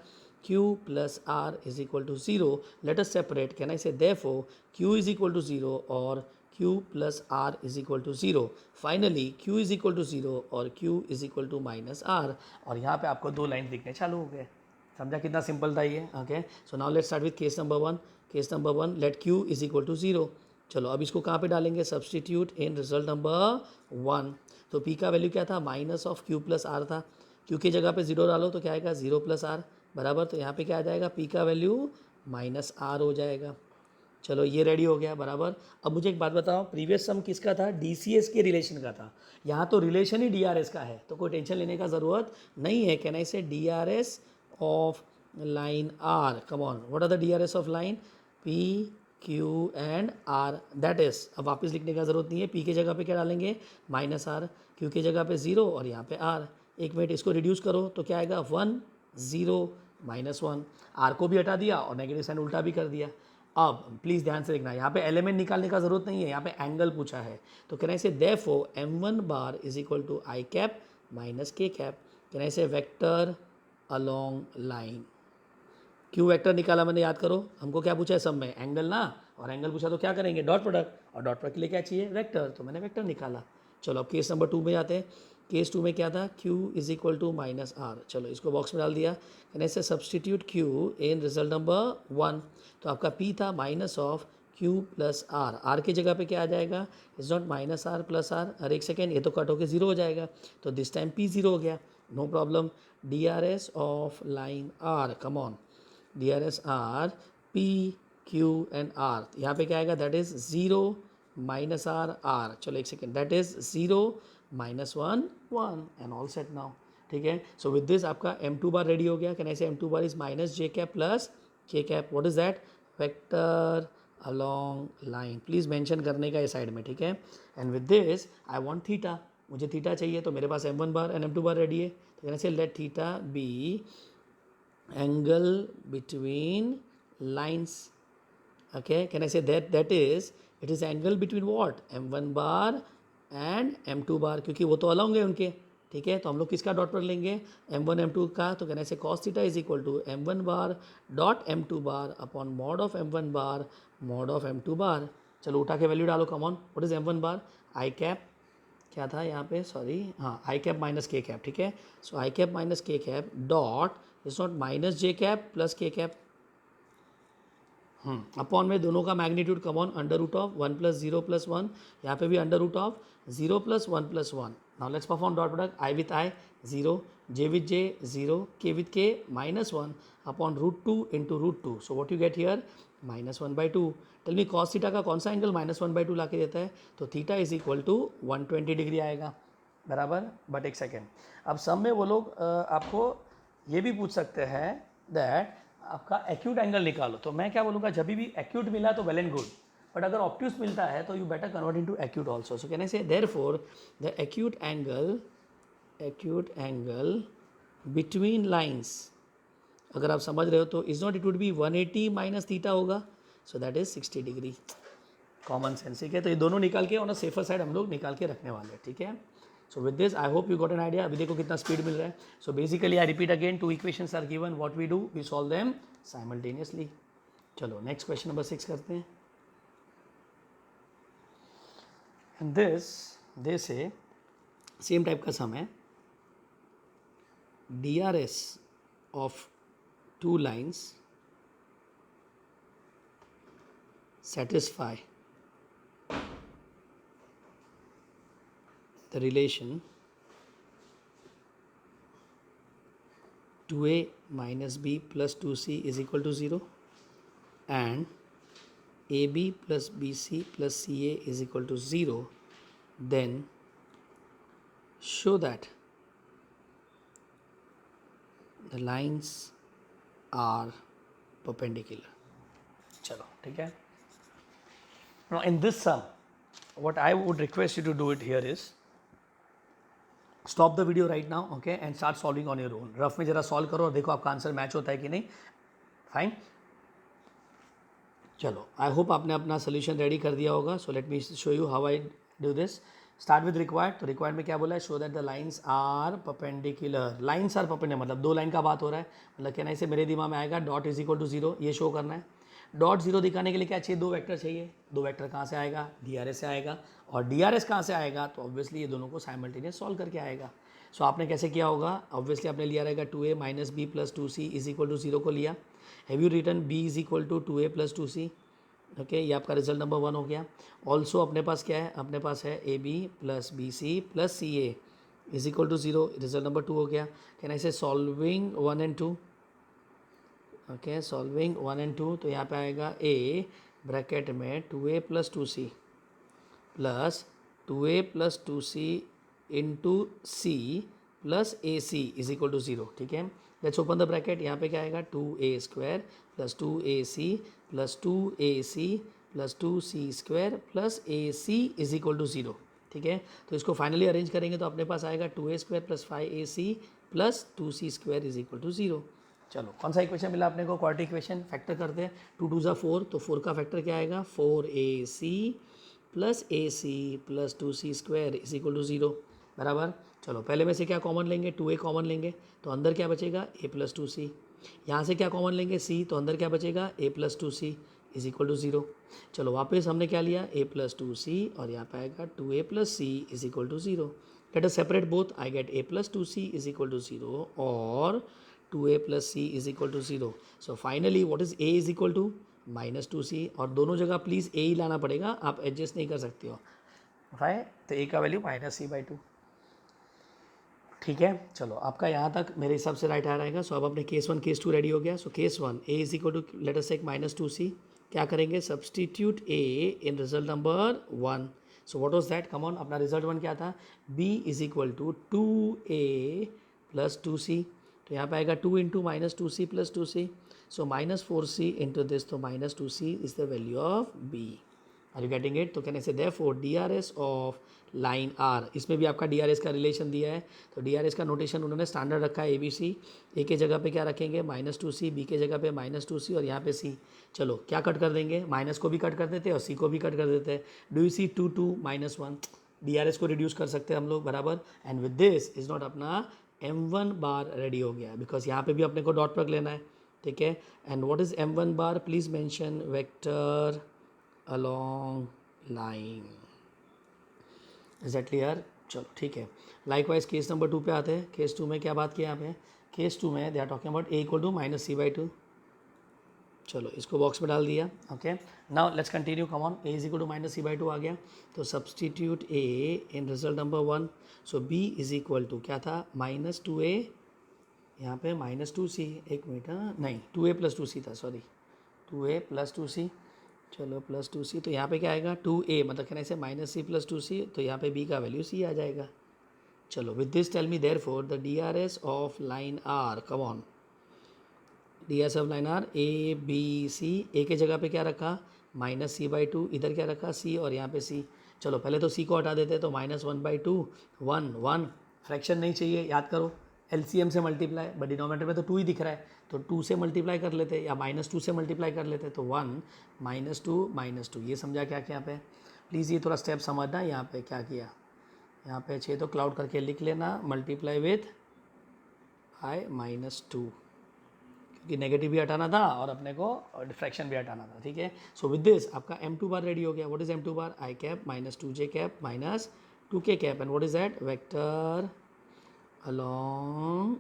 Q plus R is equal to 0. Let us separate. Can I say therefore Q is equal to 0 or Q plus R is equal to 0. Finally Q is equal to 0 or Q is equal to minus R. और यहाँ पे आपको दो लाइन दिखने चालू हो गए। समझा कितना सिंपल था ये। Okay, so now let's start with case number 1। Case number 1, let Q is equal to 0। चलो अब इसको कहाँ पे डालेंगे, सब्सटीट्यूट इन रिजल्ट नंबर 1। तो P का वैल्यू क्या था, minus of Q plus R था, Q की जगह पे 0 डालो तो क्या आएगा, 0 प्लस R बराबर। तो यहाँ पे क्या आ जाएगा, P का वैल्यू माइनस R हो जाएगा। चलो ये रेडी हो गया बराबर। अब मुझे एक बात बताओ, प्रीवियस सम किसका था, DCS के रिलेशन का था, यहाँ तो रिलेशन ही DRS का है, तो कोई टेंशन लेने का ज़रूरत नहीं है। Can I say DRS of line R, come on, what are the DRS of line P Q and R, that is. अब वापस लिखने का ज़रूरत नहीं है, P की जगह पे क्या डालेंगे, माइनस R, Q की जगह पे 0 और यहाँ पे R। एक मिनट, इसको रिड्यूस करो तो क्या आएगा, 1 0 -1, R को भी हटा दिया और नेगेटिव साइन उल्टा भी कर दिया। अब प्लीज़ ध्यान से देखना, यहाँ पे एलिमेंट निकालने का ज़रूरत नहीं है, यहाँ पे एंगल पूछा है। तो can I say therefore M1 bar is equal to I cap minus K cap. Can I say vector along line, Q vector निकाला मैंने, याद करो हमको क्या पूछा है सब में, एंगल ना, और एंगल पूछा तो क्या करेंगे, डॉट प्रोडक्ट, और डॉट प्रोडक्ट के लिए क्या चाहिए, वेक्टर, तो मैंने वेक्टर निकाला। चलो अब केस नंबर 2 में जाते हैं। केस 2 में क्या था, Q is equal to minus R। चलो इसको बॉक्स में डाल दिया, यानी ऐसे substitute Q in result number 1। तो आपका P था minus of Q plus R, R की जगह पे क्या आ जाएगा, is not minus R plus R। अरे एक सेकेंड, ये तो कट होकर 0 हो जाएगा, तो दिस टाइम P 0 हो गया, no problem. DRS of line R, come on, DRS R P Q and R, यहाँ पे क्या आएगा, दैट इज 0 माइनस R। चलो एक second, that is 0 -1 1 and all set now. ठीक है, सो विद दिस आपका M2 बार रेडी हो गया। कैन आई से M2 bar is minus J cap plus K cap, what is that, vector along line. Please mention करने का ये साइड में, ठीक है. And with this I want theta, मुझे थीटा चाहिए, तो मेरे पास m1 bar and m2 bar ready है. तो कहना चाहिए let theta be angle between lines. Okay, can I say that is it is angle between what m1 bar and m2 बार, क्योंकि वो तो अलग होंगे उनके, ठीक है. तो हम लोग किसका डॉट प्रोडक्ट लेंगे, m1 m2 का. तो कहना से cos theta is equal to m1 bar dot m2 bar upon mod of m1 bar mod of m2 bar. चलो उठा के वैल्यू डालो. Come on, what is m1 bar, i cap क्या था यहाँ पे, सॉरी, हाँ, i cap minus k cap, ठीक है. So i cap minus k cap dot is not minus J cap plus के कैप अपॉन में दोनों का magnitude come on under root of 1 plus 0 plus 1, यहाँ पे भी under root of 0 plus 1 plus 1. Now let's perform dot product. I with I 0, J with J 0, K with K -1 upon √2 into √2. So what you get here -1/2. Tell me cos theta का कौन सा एंगल -1/2 ला के देता है, तो theta is equal to 120 degree आएगा, बराबर. बट एक सेकेंड, अब सब में वो लोग आपको ये भी पूछ सकते हैं दैट आपका एक्यूट एंगल निकालो. तो मैं क्या बोलूँगा, जब भी एक्यूट मिला तो वेल एंड गुड, बट अगर ऑब्ट्यूस मिलता है तो you better convert into acute also. So can I say therefore the acute angle between lines, अगर आप समझ रहे हो तो is not, it would be 180 minus theta होगा. So that is 60 degree. Common sense, ठीक है. तो ये दोनों निकाल के ऑन अ सेफर साइड हम लोग निकाल के रखने वाले हैं, ठीक है. So with this I hope you got an idea. अभी देखो कितना स्पीड मिल रहा है. So basically I repeat again, two equations are given. What we do, we solve them simultaneously. चलो next question number 6 करते हैं. And this they say same type का sum है. DRS of two lines satisfy the relation 2a minus b plus 2c is equal to 0 and ab plus bc plus ca is equal to 0, then show that the lines are perpendicular. चलो ठीक है. Now in this sum, what I would request you to do it here is stop the video right now, okay, and start solving on your own. Rough में जरा सॉल्व करो और देखो आपका आंसर मैच होता है कि नहीं. फाइन, चलो आई होप आपने अपना सोल्यूशन रेडी कर दिया होगा. So let me show you how I do this. Start with required. तो रिक्वायर्ड में क्या बोला है, show that the lines are perpendicular. Lines are perpendicular मतलब दो लाइन का बात हो रहा है. मतलब कहना इसे मेरे दिमाग में आएगा डॉट इज इक्वल टू 0, ये शो करना है. डॉट 0 दिखाने के लिए क्या चाहिए, दो वेक्टर चाहिए. दो वेक्टर कहाँ से आएगा, DRS से आएगा. और DRS कहाँ से आएगा, तो ऑब्वियसली ये दोनों को साइमल्टेनियस सॉल्व करके आएगा. सो आपने कैसे किया होगा, ऑब्वियसली आपने लिया रहेगा 2a minus B plus 2c is equal to 0 को लिया. Have you written b is equal to 2a plus 2c. Okay, ये आपका रिजल्ट नंबर 1 हो गया. ऑल्सो अपने पास क्या है, अपने पास है ab plus bc plus ca is equal to 0, result number 2 हो गया. Can I say solving 1 and 2. Okay, solving 1 and 2, तो यहाँ पे आएगा a ब्रैकेट में 2a plus 2c plus 2a plus 2c into c plus ac is equal to 0. ठीक है, लेट्स ओपन द ब्रैकेट. यहाँ पे क्या आएगा 2a square plus 2ac plus 2ac plus 2c square plus ac is equal to 0. ठीक है, तो इसको फाइनली अरेंज करेंगे तो अपने पास आएगा 2a square plus 5ac plus 2c square is equal to 0. चलो कौन सा इक्वेशन मिला अपने को, क्वाड्रेटिक इक्वेशन. फैक्टर करते हैं. 2 2 ज़ा 4, तो 4 का फैक्टर क्या आएगा 4ac plus ac plus 2c square is equal to 0, बराबर. चलो पहले में से क्या कॉमन लेंगे, 2a कॉमन लेंगे तो अंदर क्या बचेगा a प्लस 2c. यहाँ से क्या कॉमन लेंगे c, तो अंदर क्या बचेगा a plus 2c is equal to 0. चलो वापस हमने क्या लिया a प्लस 2c और यहाँ पे आएगा 2a plus c is equal to 0. Let us separate both. I get a plus 2c is equal to 0 और 2a plus c is equal to 0. So finally what is a is equal to minus 2c. और दोनों जगह प्लीज़ a ही लाना पड़ेगा, आप एडजस्ट नहीं कर सकते हो. फाइन, तो a का वैल्यू -c/2. ठीक है, चलो आपका यहाँ तक मेरे हिसाब से राइट आ रहेगा. सो अब अपने केस 1 केस 2 रेडी हो गया. So case 1 a is equal to let us take -2c. क्या करेंगे, substitute a in result number 1. So what was that, come on, अपना रिजल्ट 1 क्या था, b is equal to 2a plus 2c. तो यहाँ पे आएगा 2 into -2c plus 2c. So -4c into this, तो -2c is the value of b. Are you getting it? तो can I say therefore DRS of line are, इसमें भी आपका DRS का रिलेशन दिया है, तो DRS का नोटेशन उन्होंने स्टैंडर्ड रखा है ABC. ए के जगह पे क्या रखेंगे -2c, बी के जगह पे -2c और यहाँ पे c. चलो क्या कट कर देंगे, माइनस को भी कट कर देते हैं और c को भी कट कर देते हैं. डू यू सी 2 2 -1, DRS को रिड्यूस कर सकते हैं हम लोग बराबर. And with this is not अपना M1 बार रेडी हो गया, बिकॉज यहाँ पे भी अपने को डॉट प्रोडक्ट लेना है. ठीक है. And what is M1 bar, please mention vector along line. Is that clear? चलो ठीक है. लाइकवाइज केस नंबर 2 पे आते हैं. केस 2 में क्या बात की यहाँ पे, केस 2 में they are talking about a equal to -c/2. चलो इसको बॉक्स में डाल दिया. Okay, now let's continue. Come on, a is equal to -c/2 आ गया, तो substitute a in result number 1. So b is equal to क्या था, -2a, यहाँ पे -2c. एक मिनट, नहीं 2a + 2c था, सॉरी 2a + 2c. चलो +2c, तो यहाँ पे क्या आएगा 2a, मतलब कहने से -c + 2c, तो यहाँ पे b का वैल्यू c आ जाएगा. चलो with this tell me therefore the DRS of line R. Come on, DRS of line R ABC. a के जगह पे क्या रखा -c/2, इधर क्या रखा c और यहाँ पे c. चलो पहले तो c को हटा देते हैं, तो -1/2, 1 1. फ्रैक्शन नहीं चाहिए, याद करो LCM से मल्टीप्लाई, बट डिनोमिनेटर में तो 2 ही दिख रहा है, तो 2 से मल्टीप्लाई कर लेते हैं या -2 से मल्टीप्लाई कर लेते हैं, तो 1 -2 -2. ये समझा क्या क्या पे. प्लीज़ ये थोड़ा स्टेप समझना. यहाँ पे क्या किया, यहाँ पे 6 तो क्लाउड करके लिख लेना, मल्टीप्लाई विथ -2, क्योंकि नेगेटिव भी हटाना था और अपने को डिफ्रैक्शन भी हटाना था. ठीक है. सो विद दिस आपका M2 बार रेडी हो गया. What is M2 bar, i cap -2j cap -2k cap. And what is that, vector along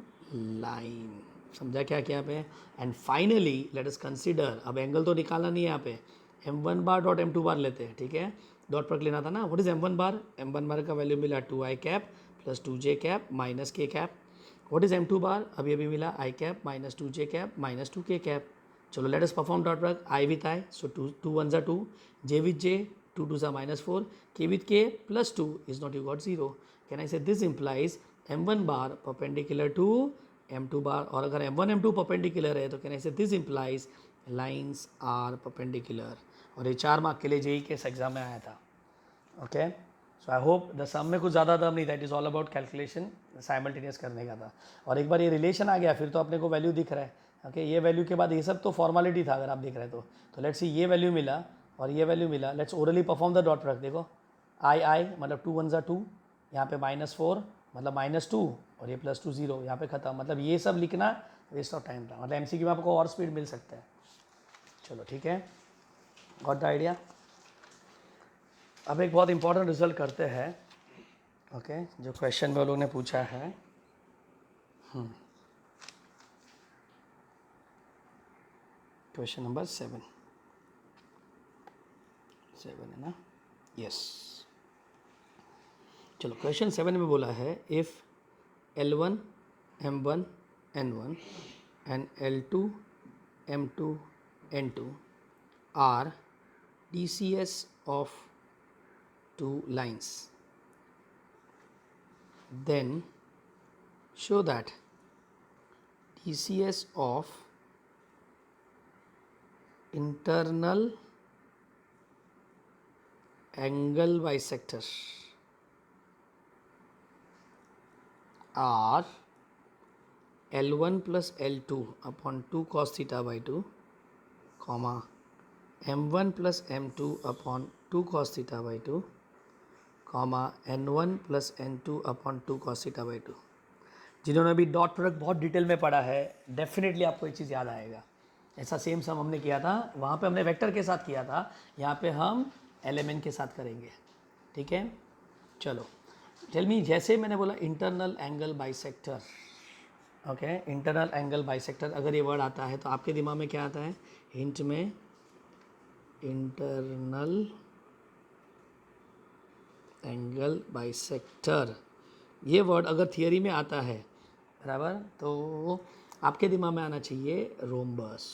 line. समझा क्या क्या पे. And finally let us consider, अब एंगल तो निकालना नहीं है यहाँ पे, M1 बार डॉट M2 बार लेते हैं. ठीक है, डॉट प्रोडक्ट लेना था ना. What is M1 bar, M1 बार का वैल्यू मिला 2i cap +2j cap -k cap. What is M2 bar, अभी अभी मिला i cap -2j cap -2k cap. चलो let us perform dot product, i with i, so 2 1 2, j with j, 2 2 -4, k with k +2 is not, you got 0. Can I say this implies M1 bar perpendicular to M2 bar. और अगर M1 M2 परपेंडिकुलर है तो कैन ऐसे this implies lines are perpendicular. और ये 4 मार्क के लिए JEE के एग्जाम में आया था. Okay, so I hope the sum में कुछ ज़्यादा दम नहीं था, it is all about calculation, simultaneous करने का था. और एक बार ये रिलेशन आ गया फिर तो अपने को वैल्यू दिख रहा है. ओके, ये वैल्यू के बाद ये सब तो फॉर्मेलिटी था अगर आप देख रहे तो लेट्स सी ये वैल्यू मिला और ये वैल्यू मिला. Let's orally perform the dot product. देखो I मतलब 2 1 2, यहाँ पे -4 मतलब -2 और ये +2 0, यहाँ पे ख़त्म. मतलब ये सब लिखना वेस्ट ऑफ टाइम था. मतलब MCQ में आपको और स्पीड मिल सकता है. चलो ठीक है, गॉट द आइडिया. अब एक बहुत इंपॉर्टेंट रिजल्ट करते हैं. ओके, जो क्वेश्चन में लोगों ने पूछा है. क्वेश्चन नंबर 7 है ना. यस. चलो क्वेश्चन 7 में बोला है if L1 M1 N1 and L2 M2 N2 are DCS of 2 lines, then show that DCS of internal angle bisector are L1 plus L2 upon 2 cos theta by 2, comma M1 plus M2 upon 2 cos theta by 2, comma N1 plus N2 upon 2 cos theta by 2. जिन्होंने अभी डॉट प्रोडक्ट बहुत डिटेल में पढ़ा है डेफिनेटली आपको एक चीज़ याद आएगा. ऐसा सेम सम हमने किया था, वहाँ पे हमने वेक्टर के साथ किया था, यहाँ पे हम एलिमेंट के साथ करेंगे. ठीक है. चलो टेल मी, जैसे मैंने बोला internal angle bisector. Okay, internal angle bisector अगर ये वर्ड आता है तो आपके दिमाग में क्या आता है, हिंट में इंटरनल एंगल बाइसेक्टर. ये वर्ड अगर थियरी में आता है बराबर, तो आपके दिमाग में आना चाहिए रोम्बस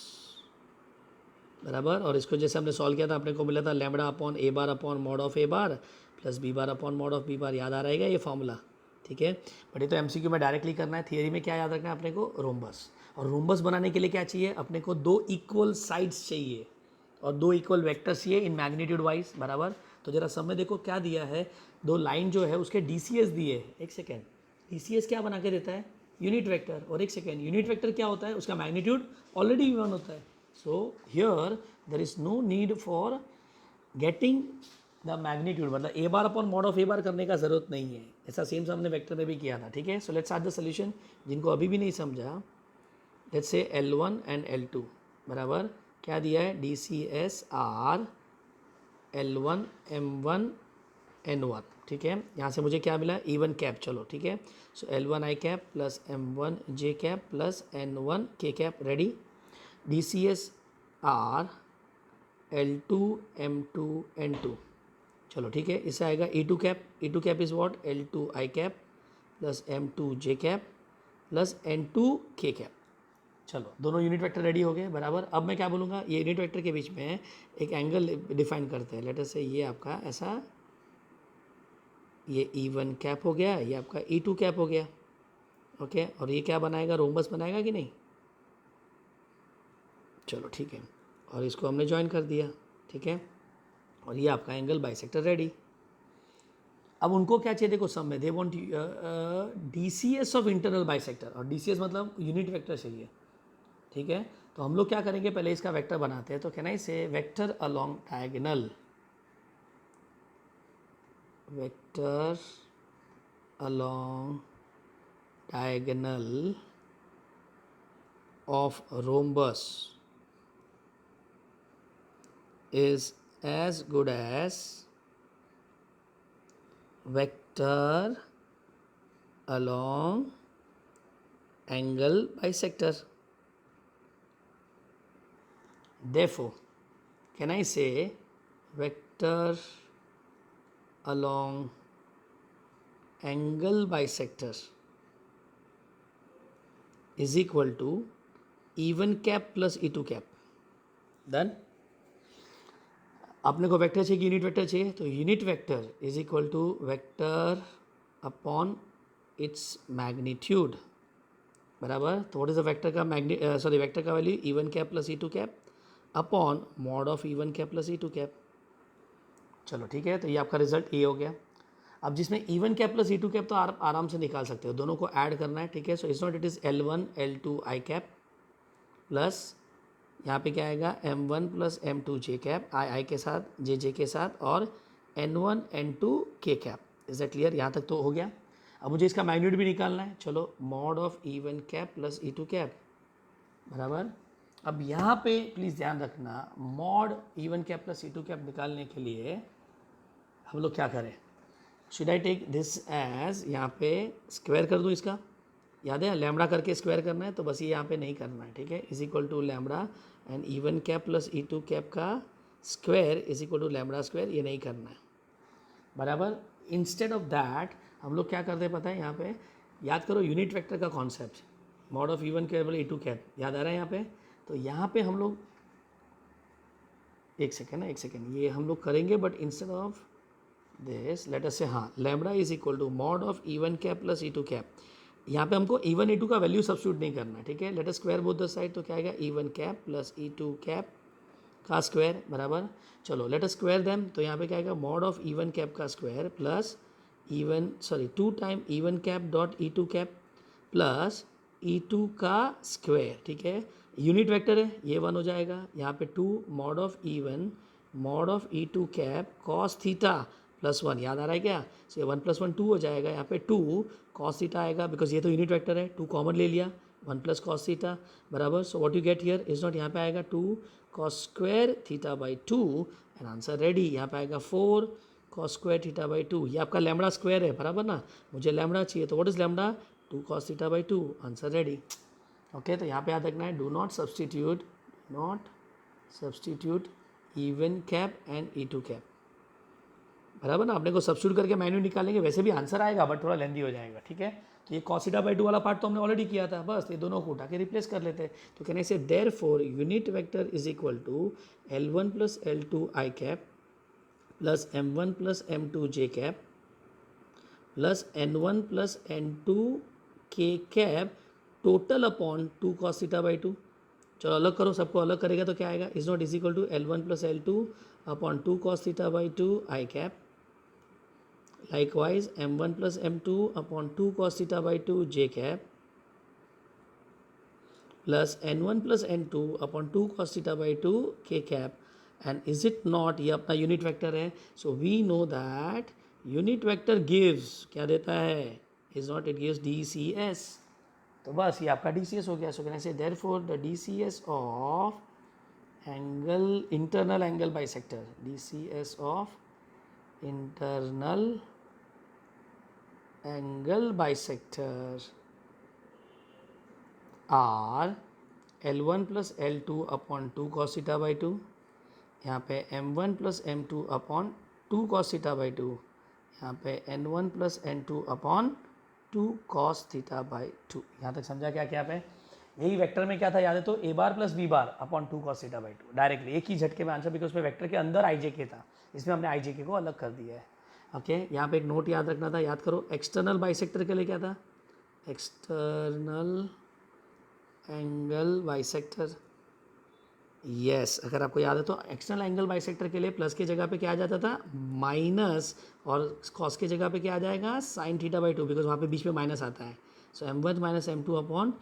बराबर. और इसको जैसे हमने सॉल्व किया था अपने को मिला था lambda upon a bar upon mod of a bar plus b bar upon mod of b bar. याद आ रहेगा ये फॉर्मूला. ठीक है, बट ये तो MCQ में डायरेक्टली करना है. थियरी में क्या याद रखना है अपने को, रोम्बस. और रोम्बस बनाने के लिए क्या चाहिए अपने को, दो इक्वल साइड्स चाहिए और दो इक्वल वेक्टर्स चाहिए इन मैग्नीट्यूड वाइज, बराबर। तो जरा सब में देखो क्या दिया है, दो लाइन जो है उसके DCS दिए है। एक सेकेंड, DCS क्या बना के देता है, यूनिट वेक्टर। और एक सेकेंड, यूनिट वेक्टर क्या होता है, उसका मैग्नीट्यूड ऑलरेडी V1 होता है। So here there is no need for getting the magnitude, मतलब a bar upon mod of a bar करने का जरूरत नहीं है। ऐसा सेम हमने वेक्टर में भी किया था, ठीक है। So let's start the solution. जिनको अभी भी नहीं समझा, let's say L1 and L2 बराबर क्या दिया है, DCS R L1 M1 N1, ठीक है। यहाँ से मुझे क्या मिला, E1 कैप, चलो ठीक है। सो L1 I cap plus M1 J cap plus N1 K cap, ready. DCS R L2 M2 N2, चलो ठीक है। इससे आएगा E2 cap, E2 cap is what, L2 I cap plus M2 J cap plus N2 K cap. चलो दोनों यूनिट वेक्टर रेडी हो गए, बराबर। अब मैं क्या बोलूँगा, ये यूनिट वेक्टर के बीच में एक एंगल डिफाइन करते हैं। लेट अस से ये आपका ऐसा, ये E1 कैप हो गया, ये आपका E2 कैप हो गया, ओके। और ये क्या बनाएगा, रोम्बस बनाएगा कि नहीं, चलो ठीक है। और इसको हमने ज्वाइन कर दिया, ठीक है। और ये आपका एंगल बाइसेक्टर रेडी। अब उनको क्या चाहिए, देखो सब में they want DCS of internal bisector, और DCS मतलब यूनिट वेक्टर चाहिए, ठीक है। तो हम लोग क्या करेंगे, पहले इसका वेक्टर बनाते हैं। तो can I say vector along diagonal, vector along diagonal of rhombus is as good as vector along angle bisector. Therefore, can I say vector along angle bisector is equal to E1 cap plus E2 cap, done. अपने को वेक्टर चाहिए, यूनिट वेक्टर चाहिए, तो unit vector is equal to vector upon its magnitude, बराबर। तो व्हाट इज द वेक्टर का वेक्टर का value E1 cap plus E2 cap upon mod of E1 cap plus E2 cap, चलो ठीक है। तो ये आपका रिजल्ट ए हो गया। अब जिसमें E1 cap plus E2 cap तो आराम से निकाल सकते हो, दोनों को ऐड करना है, ठीक है। So it's not, it is L1 L2 I cap plus यहाँ पे क्या आएगा M1 plus M2 J cap, आई के साथ जे के साथ, और N1 N2 K cap. Is that clear, यहाँ तक तो हो गया। अब मुझे इसका मैग्नीट्यूड भी निकालना है, चलो mod of E1 cap plus E2 cap, बराबर। अब यहाँ पे प्लीज़ ध्यान रखना, mod E1 cap plus E2 cap निकालने के लिए हम लोग क्या करें, should I take this as, यहाँ पे स्क्वायर कर दूँ इसका, याद है लैम्बडा करके स्क्वायर करना है, तो बस ये यहाँ पे नहीं करना है, ठीक है। Is equal to lambda and E1 cap plus E2 cap का square is equal to lambda square, ये नहीं करना है, बराबर। इंस्टेड ऑफ दैट हम लोग क्या करते हैं पता है, यहाँ पे याद करो यूनिट वेक्टर का concept, mod of E1 cap बोले E2 कैप, याद आ रहा है यहाँ पे। तो यहाँ पे हम लोग एक सेकेंड ये हम लोग करेंगे, but instead of this let us say, हाँ, lambda is equal to mod of E1 cap plus E2 cap. यहाँ पे हमको E1 E2 का वैल्यू सब्स्टिट्यूट नहीं करना, ठीक है। Let us square both the side, तो क्या आएगा E1 cap plus E2 cap का स्क्वायर, बराबर। चलो लेट अस स्क्वायर देम, तो यहाँ पे क्या आएगा मॉड ऑफ E1 कैप का square plus two time E1 cap dot E2 cap plus E2 का स्क्वायर, ठीक है। यूनिट वेक्टर है, ये 1 हो जाएगा, यहाँ पे 2 mod of E1 mod of E2 cap cos theta plus 1, याद आ रहा है क्या। सो 1 प्लस 1 2 हो जाएगा, यहाँ पे 2 कॉस थीटा आएगा, बिकॉज ये तो यूनिट वेक्टर है, 2 कॉमन ले लिया, 1 प्लस कॉस थीटा, बराबर। So what you get here is not, यहाँ पे आएगा 2 cos square theta by 2 and answer ready. यहाँ पे आएगा 4 कॉस स्क्वायर थीटा बाई 2, ये आपका लैम्बडा स्क्वायर है, बराबर ना। मुझे लैम्बडा चाहिए, तो what is lambda, 2 cos theta by 2, answer ready, okay. तो यहाँ पे याद रखना है, do not substitute E1 cap and E2 cap, बराबर ना। अपने को सब्स्टिट्यूट करके मैन्यू निकालेंगे, वैसे भी आंसर आएगा, बट थोड़ा लेंदी हो जाएगा, ठीक है। तो ये cos थीटा बाई 2 वाला पार्ट तो हमने ऑलरेडी किया था, बस ये दोनों को उठा के रिप्लेस कर लेते हैं। तो कहने से therefore unit vector is equal to L1 plus L2 I cap plus M1 plus M2 J cap plus N1 plus N2 K cap total upon 2 cos theta by 2। चलो अलग करो, सबको अलग करेगा तो क्या आएगा, is not is equal to L1 plus L2 upon 2 cos theta by 2 i cap. Likewise M1 plus M2 upon 2 cos theta by 2 j cap plus N1 plus N2 upon 2 cos theta by 2 k cap. And is it not, ये अपना यूनिट वेक्टर है, so we know that unit vector gives, क्या देता है, is not, it gives DCS। तो बस ये आपका DCS हो गया। सो can I say therefore the DCS of angle, internal angle bisector, DCS of internal angle bisector are L1 plus L2 upon 2 cos theta by 2, यहाँ पे M1 plus M2 upon 2 cos theta by 2, यहाँ पे N1 plus N2 upon 2 cos theta by 2। यहाँ तक समझा क्या क्या पे, यही वेक्टर में क्या था याद है तो A bar plus B bar upon 2 cos theta by 2, directly एक ही झटके में आंसर, बिकॉज उसमें वेक्टर के अंदर IJK था, इसमें हमने IJK को अलग कर दिया है। ओके यहाँ पे एक नोट याद रखना था, याद करो, एक्सटर्नल बाइसेक्टर के लिए क्या था, एक्सटर्नल एंगल बाइसेक्टर, यस अगर आपको याद है तो एक्सटर्नल एंगल बाइसेक्टर के लिए प्लस की जगह पे क्या आ जाता था, माइनस, और कॉस की जगह पे क्या आ जाएगा, साइन थीटा बाई 2, बिकॉज वहाँ पे बीच में माइनस आता है। सो M1 minus M2 upon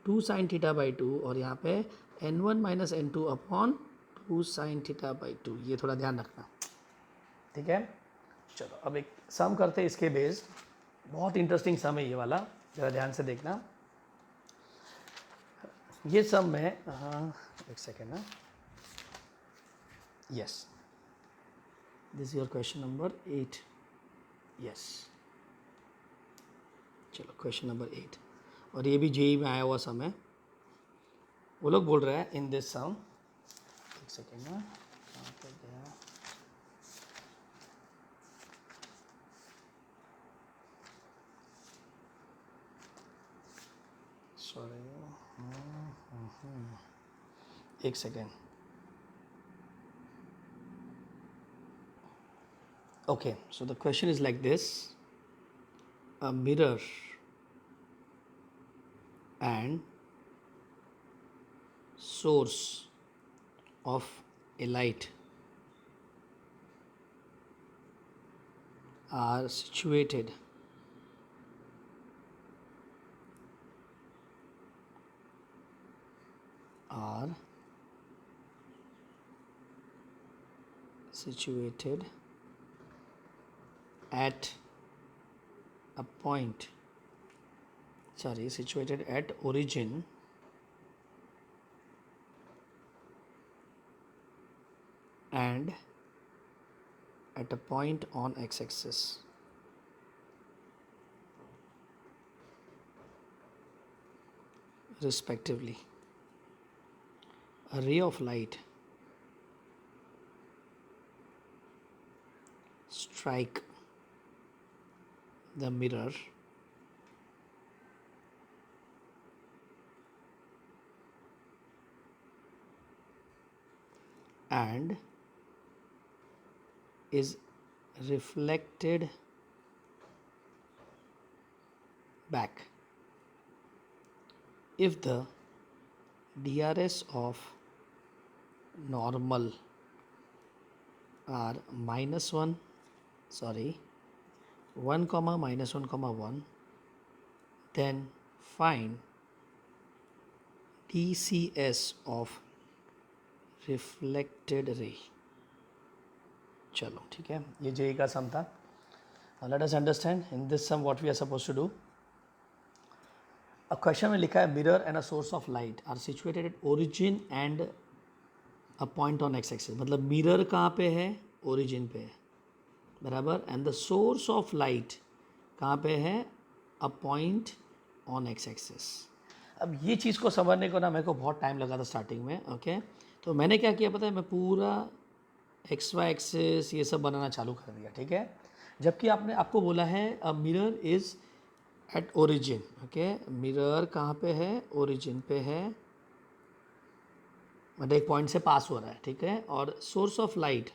2 sine theta by 2, और यहाँ पे N1 minus N2 upon 2 sine theta by 2, ये थोड़ा ध्यान रखना, ठीक है। चलो अब एक सम करते हैं इसके बेस्ड, बहुत इंटरेस्टिंग सम है ये वाला, ज़रा ध्यान से देखना। ये सम में एक सेकेंड ना, yes this your question number 8, yes चलो क्वेश्चन नंबर 8, और ये भी जेई में आया हुआ सम है। वो लोग बोल रहे हैं इन दिस सम, एक सेकेंड ना, कहाँ पे गया, सॉरी, एक second, okay so the question is like this, a mirror and source of a light are situated at a point, situated at origin and at a point on x-axis, respectively. A ray of light strike the mirror and is reflected back if the DRS of normal are -1, 1 comma -1 comma 1, then find DCS of reflected ray। चलो ठीक है, ये जेई का सम था। Let us understand in this sum what we are suppose to do. A question में लिखा है mirror and a source of light are situated at origin and a point on X axis, मतलब मिरर कहाँ पे है, ओरिजिन पे है, बराबर, and the source of light कहाँ पे है, a point on X axis. अब ये चीज़ को समझने को ना मेरे को बहुत टाइम लगा था स्टार्टिंग में, ओके तो मैंने क्या किया पता है, मैं पूरा एक्स वाई एक्सिस ये सब बनाना चालू कर दिया, ठीक है, जबकि आपको बोला है a mirror is at origin, okay mirror कहाँ पे है, ओरिजिन पे है, मतलब एक पॉइंट से पास हो रहा है, ठीक है, और सोर्स ऑफ लाइट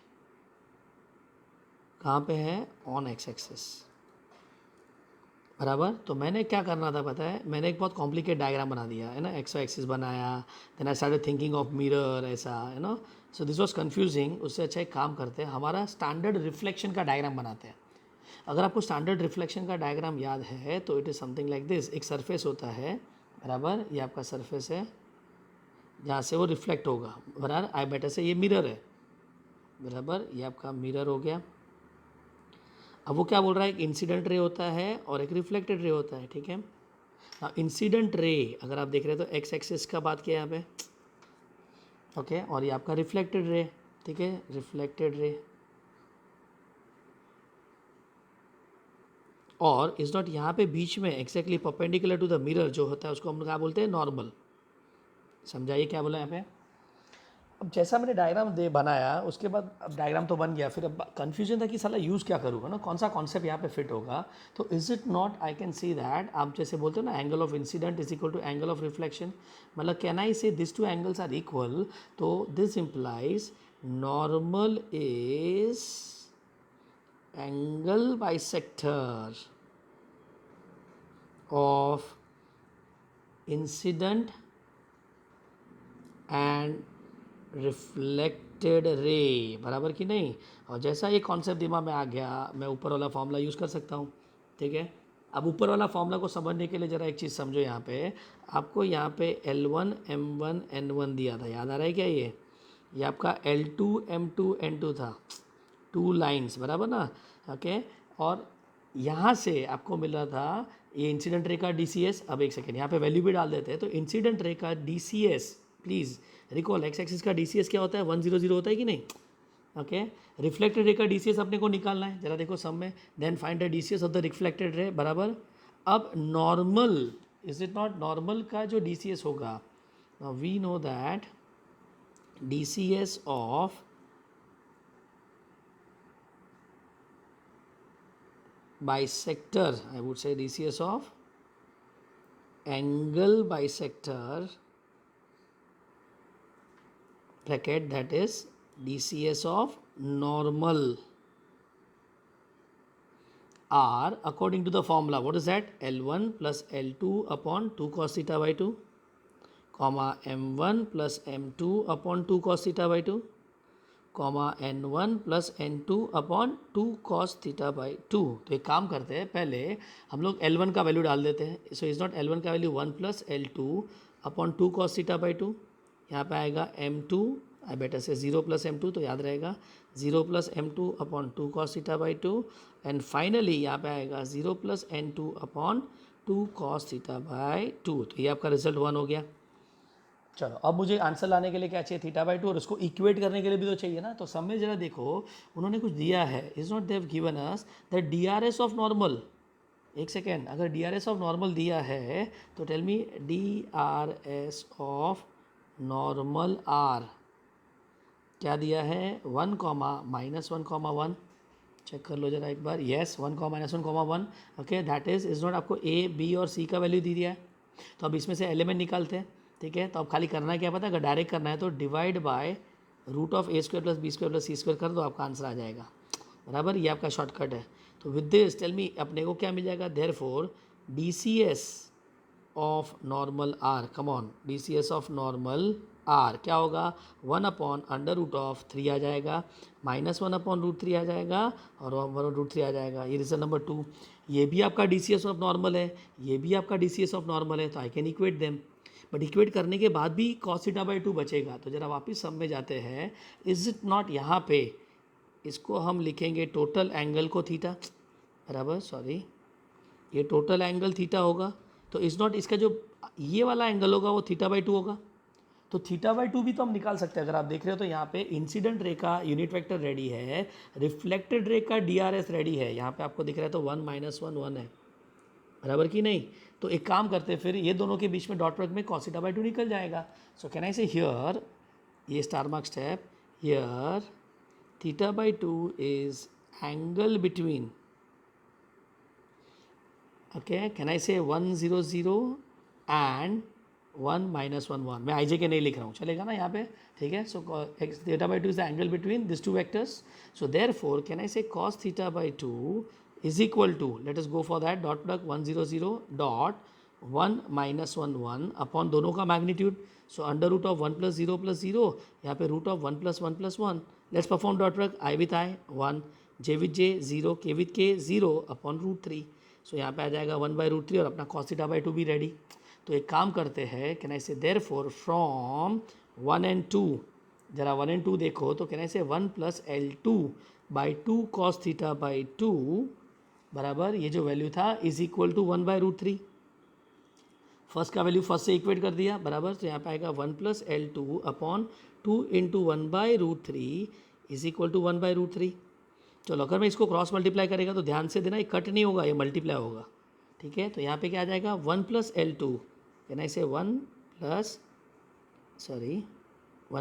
कहाँ पे है, ऑन एक्स एक्सिस, बराबर। तो मैंने क्या करना था पता है, मैंने एक बहुत कॉम्प्लिकेट डायग्राम बना दिया है ना, एक्स वाई एक्सिस बनाया, then I started thinking of mirror ऐसा है ना, सो दिस वाज कंफ्यूजिंग। उससे अच्छा एक काम करते हैं, हमारा स्टैंडर्ड रिफ्लेक्शन का डायग्राम बनाते हैं। अगर आपको स्टैंडर्ड रिफ्लेक्शन का डायग्राम याद है तो it is something like this. एक सरफेस होता है, बराबर, ये आपका सरफेस है जहाँ से वो रिफ्लेक्ट होगा, बराबर। आई बेटर से ये मिरर है, बराबर, ये आपका मिरर हो गया। अब वो क्या बोल रहा है, एक इंसिडेंट रे होता है और एक रिफ्लेक्टेड रे होता है, ठीक है। इंसिडेंट रे अगर आप देख रहे हो तो एक्स एक्सिस का बात किया यहाँ पे, ओके, और ये आपका रिफ्लेक्टेड रे, ठीक है, रिफ्लेक्टेड रे। और इज नॉट यहाँ पे बीच में exactly perpendicular to the mirror जो होता है उसको हम क्या बोलते हैं, नॉर्मल। समझाइए क्या बोला यहाँ पे। अब जैसा मैंने डायग्राम दे बनाया उसके बाद, अब डायग्राम तो बन गया, फिर अब कन्फ्यूजन था कि साला यूज़ क्या करूँगा ना, कौन सा कॉन्सेप्ट यहाँ पे फिट होगा। तो is it not, I can see that, आप जैसे बोलते हो ना angle of incidence is equal to angle of reflection, मतलब can I say this two angles are equal, तो this implies normal is angle bisector of incident and reflected ray, बराबर कि नहीं। और जैसा ये कॉन्सेप्ट दिमाग में आ गया, मैं ऊपर वाला फॉर्मूला यूज़ कर सकता हूँ, ठीक है। अब ऊपर वाला फॉर्मूला को समझने के लिए ज़रा एक चीज़ समझो, यहाँ पे आपको यहाँ पे L1 M1 N1 दिया था, याद आ रहा है क्या ये आपका L2 M2 N2 था, 2 लाइन्स, बराबर ना, ओके। और यहाँ से आपको मिल रहा था ये इंसिडेंट रे का DCS। अब एक सेकेंड यहाँ पे वैल्यू भी डाल देते हैं, तो इंसिडेंट रे का DCS, please recall, x axis का DCS क्या होता है, 100 होता है कि नहीं, ओके। रिफ्लेक्टेड रे का DCS अपने को निकालना है, जरा देखो सब में, then find the DCS of the reflected ray, बराबर। अब normal, is it not, normal का जो DCS होगा, we know that DCS of bisector, I would say DCS of angle bisector bracket, that is DCS of normal, are according to the formula, what is that, L1 plus L2 upon 2 cos theta by 2, comma M1 plus M2 upon 2 cos theta by 2, comma N1 plus N2 upon 2 cos theta by 2। तो एक काम करते हैं, पहले हम लोग L1 का वैल्यू डाल देते हैं। सो इज़ नॉट L1 का value 1 plus L2 upon 2 cos theta by 2, यहाँ पे आएगा M2, आई बेटर से 0 प्लस M2, तो याद रहेगा 0 plus M2 upon 2 cos theta by 2, and finally यहाँ पे आएगा 0 plus N2 upon 2 cos theta by 2। तो ये आपका रिजल्ट 1 हो गया। चलो अब मुझे आंसर लाने के लिए क्या चाहिए, थीटा बाई 2, और उसको इक्वेट करने के लिए भी तो चाहिए ना। तो सब में जरा देखो उन्होंने कुछ दिया है, is not they've given us the DRS of normal. एक सेकेंड, अगर DRS ऑफ नॉर्मल दिया है तो tell me DRS of normal are क्या दिया है, 1 कॉमा माइनस 1 कॉमा 1, चेक कर लो जरा एक बार, yes 1 comma minus 1 comma 1, okay, that is not आपको A B और C का वैल्यू दे दिया है। तो अब इसमें से एलिमेंट निकालते हैं, ठीक है। तो अब खाली करना है क्या पता है, अगर डायरेक्ट करना है तो divide by root of A square plus B square plus C square कर दो, आपका आंसर आ जाएगा, बराबर। ये आपका शॉर्टकट है। तो विद दिस टेल मी अपने को क्या मिल जाएगा, therefore DCS of normal are, come on, DCS of normal are क्या होगा, 1 अपॉन अंडर रूट ऑफ 3 आ जाएगा, माइनस 1 अपॉन रूट 3 आ जाएगा, और 1/√3 आ जाएगा। ये रीजन नंबर 2, ये भी आपका DCS ऑफ नॉर्मल है, ये भी आपका DCS ऑफ नॉर्मल है, तो I can equate them. But equate करने के बाद भी cos थीटा बाई 2 बचेगा। तो ज़रा वापस सब में जाते हैं, इज इट नॉट, यहाँ पे इसको हम लिखेंगे टोटल एंगल को थीटा, बराबर, सॉरी ये टोटल एंगल थीटा होगा। तो इज़ नॉट, इसका जो ये वाला एंगल होगा वो थीटा बाई 2 होगा। तो थीटा बाई 2 भी तो हम निकाल सकते हैं। अगर आप देख रहे हो तो यहाँ पे इंसिडेंट रे का यूनिट वेक्टर रेडी है, रिफ्लेक्टेड रे का DRS रेडी है, यहाँ पे आपको दिख रहा है तो 1 माइनस 1 1 है, बराबर कि नहीं। तो एक काम करते हैं, फिर ये दोनों के बीच में डॉट प्रोडक्ट में cos थीटा बाई 2 निकल जाएगा। सो कैन आई से हियर, ये star mark step, here theta by 2 is angle between, okay, can I say 1 0 0 and 1 minus 1 1। मैं IJ के नहीं लिख रहा हूँ, चलेगा ना यहाँ पे, ठीक है। So theta by 2 is the angle between this two vectors. So therefore can I say cos theta by 2 is equal to, let us go for that, dot product 1 0 0 dot 1 minus 1 1 upon दोनों का magnitude. So under root of 1 plus zero, यहाँ पे root of 1 plus 1. Let's perform dot product. I with I 1, J with J 0, K with के 0 अपॉन रूट 3. सो यहाँ पे आ जाएगा 1/√3 और अपना cos थीटा बाई 2 भी रेडी. तो एक काम करते हैं, can I say therefore from 1 and 2, जरा 1 and 2 देखो तो can I say 1 plus L2/2 cos theta by 2 बराबर ये जो वैल्यू था इज इक्वल टू 1/√3. फर्स्ट का वैल्यू फर्स्ट से इक्वेट कर दिया बराबर. तो यहाँ पे आएगा 1 plus L2 upon 2 into 1/√3 is equal to 1/√3. चलो अगर मैं इसको क्रॉस मल्टीप्लाई करेगा तो ध्यान से देना, ये कट नहीं होगा, ये मल्टीप्लाई होगा. ठीक है, तो यहाँ पे क्या आ जाएगा 1 plus L2, can I say 1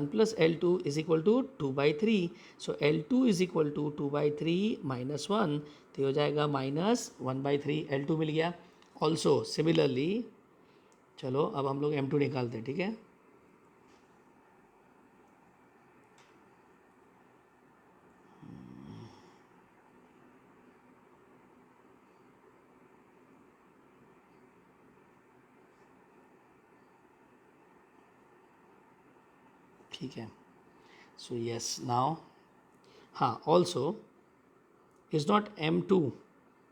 plus L2 is equal to 2/3. So L2 is equal to 2/3 minus 1, तो ये हो जाएगा माइनस 1/3. L2 मिल गया. ऑल्सो सिमिलरली चलो अब हम लोग M2 निकालते हैं. ठीक है, ठीक है. सो यस नाउ, हाँ also is not M2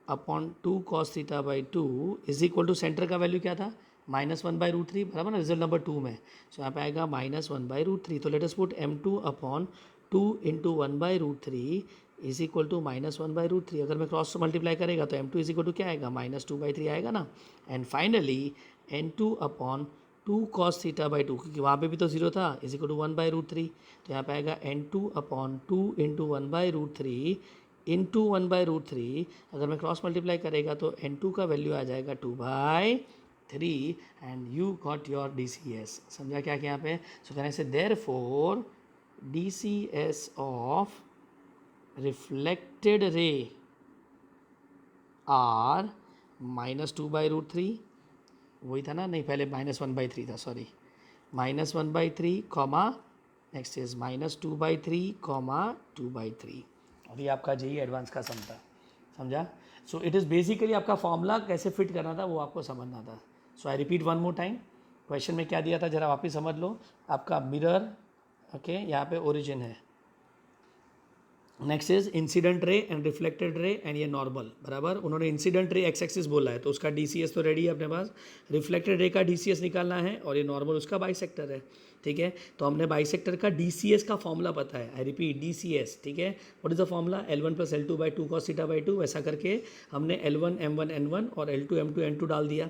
upon 2 cos theta by 2 is equal to centre का वैल्यू क्या था -1/√3 बराबर ना, रिजल्ट नंबर 2 में. सो यहाँ पे आएगा -1/√3. तो let us put M2 upon 2 into 1/√3 is equal to -1/√3. अगर मैं क्रॉस मल्टीप्लाई करेगा तो M2 इज इक्वल टू क्या आएगा -2/3 आएगा ना. And finally N2 upon 2 cos theta by 2, क्योंकि वहाँ पे भी तो 0 था, इज इक्वल टू 1/√3. तो यहाँ पे आएगा N2 अपॉन 2 इंटू 1/√3 इंटू 1/√3. अगर मैं क्रॉस मल्टीप्लाई करेगा तो N2 का वैल्यू आ जाएगा 2/3 and you got your DCS. समझा क्या कि यहाँ पे. सो can I say therefore DCS of reflected ray are -2/√3, वही था ना, नहीं पहले -1/3 था, sorry, -1/3 comma next is -2/3 comma 2/3. और ये आपका JEE एडवांस का सम था. समझा. सो इट इज़ बेसिकली आपका फॉर्मूला कैसे फिट करना था वो आपको समझना था. So I repeat one more time, question में क्या दिया था जरा वापस समझ लो. आपका मिरर, ओके, यहाँ पे ओरिजिन है, next is incident ray and reflected रे एंड ये नॉर्मल बराबर. उन्होंने इंसिडेंट रे एक्स एक्सिस बोला है तो उसका DCS तो रेडी है अपने पास, रिफ्लेक्टेड रे का DCS निकालना है और ये नॉर्मल उसका बाइसेक्टर है. ठीक है, तो हमने बाइसेक्टर का DCS का फॉर्मूला पता है. I repeat DCS. ठीक है, what is the formula L1 plus L2/2 cos theta by 2. वैसा करके हमने L1 M1 N1 और L2 M2 N2 डाल दिया.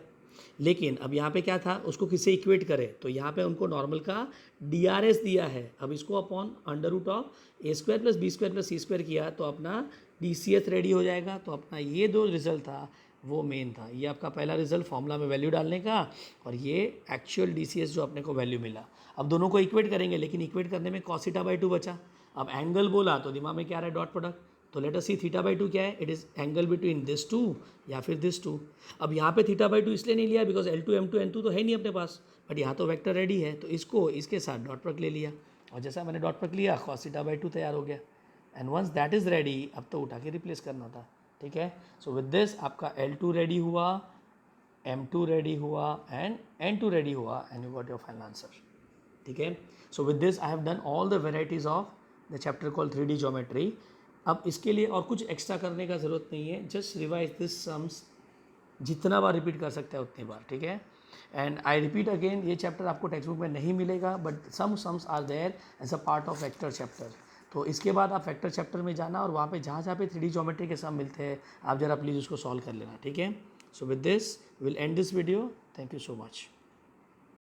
लेकिन अब यहाँ पे क्या था, उसको किससे इक्वेट करें, तो यहाँ पे उनको नॉर्मल का DRS दिया है. अब इसको upon under root of A² plus B² plus C² किया तो अपना DCS रेडी हो जाएगा. तो अपना ये दो रिजल्ट था वो मेन था. ये आपका पहला रिजल्ट फॉर्मूला में वैल्यू डालने का और ये एक्चुअल DCS जो अपने को वैल्यू मिला. अब दोनों को इक्वेट करेंगे, लेकिन इक्वेट करने में cos थीटा बाई 2 बचा. अब एंगल बोला तो दिमाग में क्या आ रहा है, डॉट प्रोडक्ट. तो let us see theta by 2 क्या है, it is angle between this two या फिर दिस टू. अब यहाँ पे थीटा बाई 2 इसलिए नहीं लिया बिकॉज L2 M2 N2 तो है नहीं अपने पास, बट यहाँ तो वेक्टर रेडी है तो इसको इसके साथ डॉट प्रोडक्ट ले लिया और जैसा मैंने डॉट प्रोडक्ट लिया cos थीटा बाई 2 तैयार हो गया. And once that is ready अब तो उठा के रिप्लेस करना था. ठीक है, सो विद दिस आपका L2 रेडी हुआ, M2 रेडी हुआ एंड N2 रेडी हुआ and you got your final answer. ठीक है, so with this I have done all the varieties of the chapter call 3D geometry. अब इसके लिए और कुछ एक्स्ट्रा करने का ज़रूरत नहीं है, जस्ट रिवाइज दिस सम्स, जितना बार रिपीट कर सकते हैं उतनी बार. ठीक है, एंड आई रिपीट अगेन, ये चैप्टर आपको टेक्स्ट बुक में नहीं मिलेगा but some sums are there as a part of vector chapter. तो इसके बाद आप वेक्टर चैप्टर में जाना और वहाँ पे जहाँ पे 3D ज्योमेट्री के सम मिलते हैं आप ज़रा प्लीज़ उसको सॉल्व कर लेना. ठीक है, so with this will and this video. Thank you so much.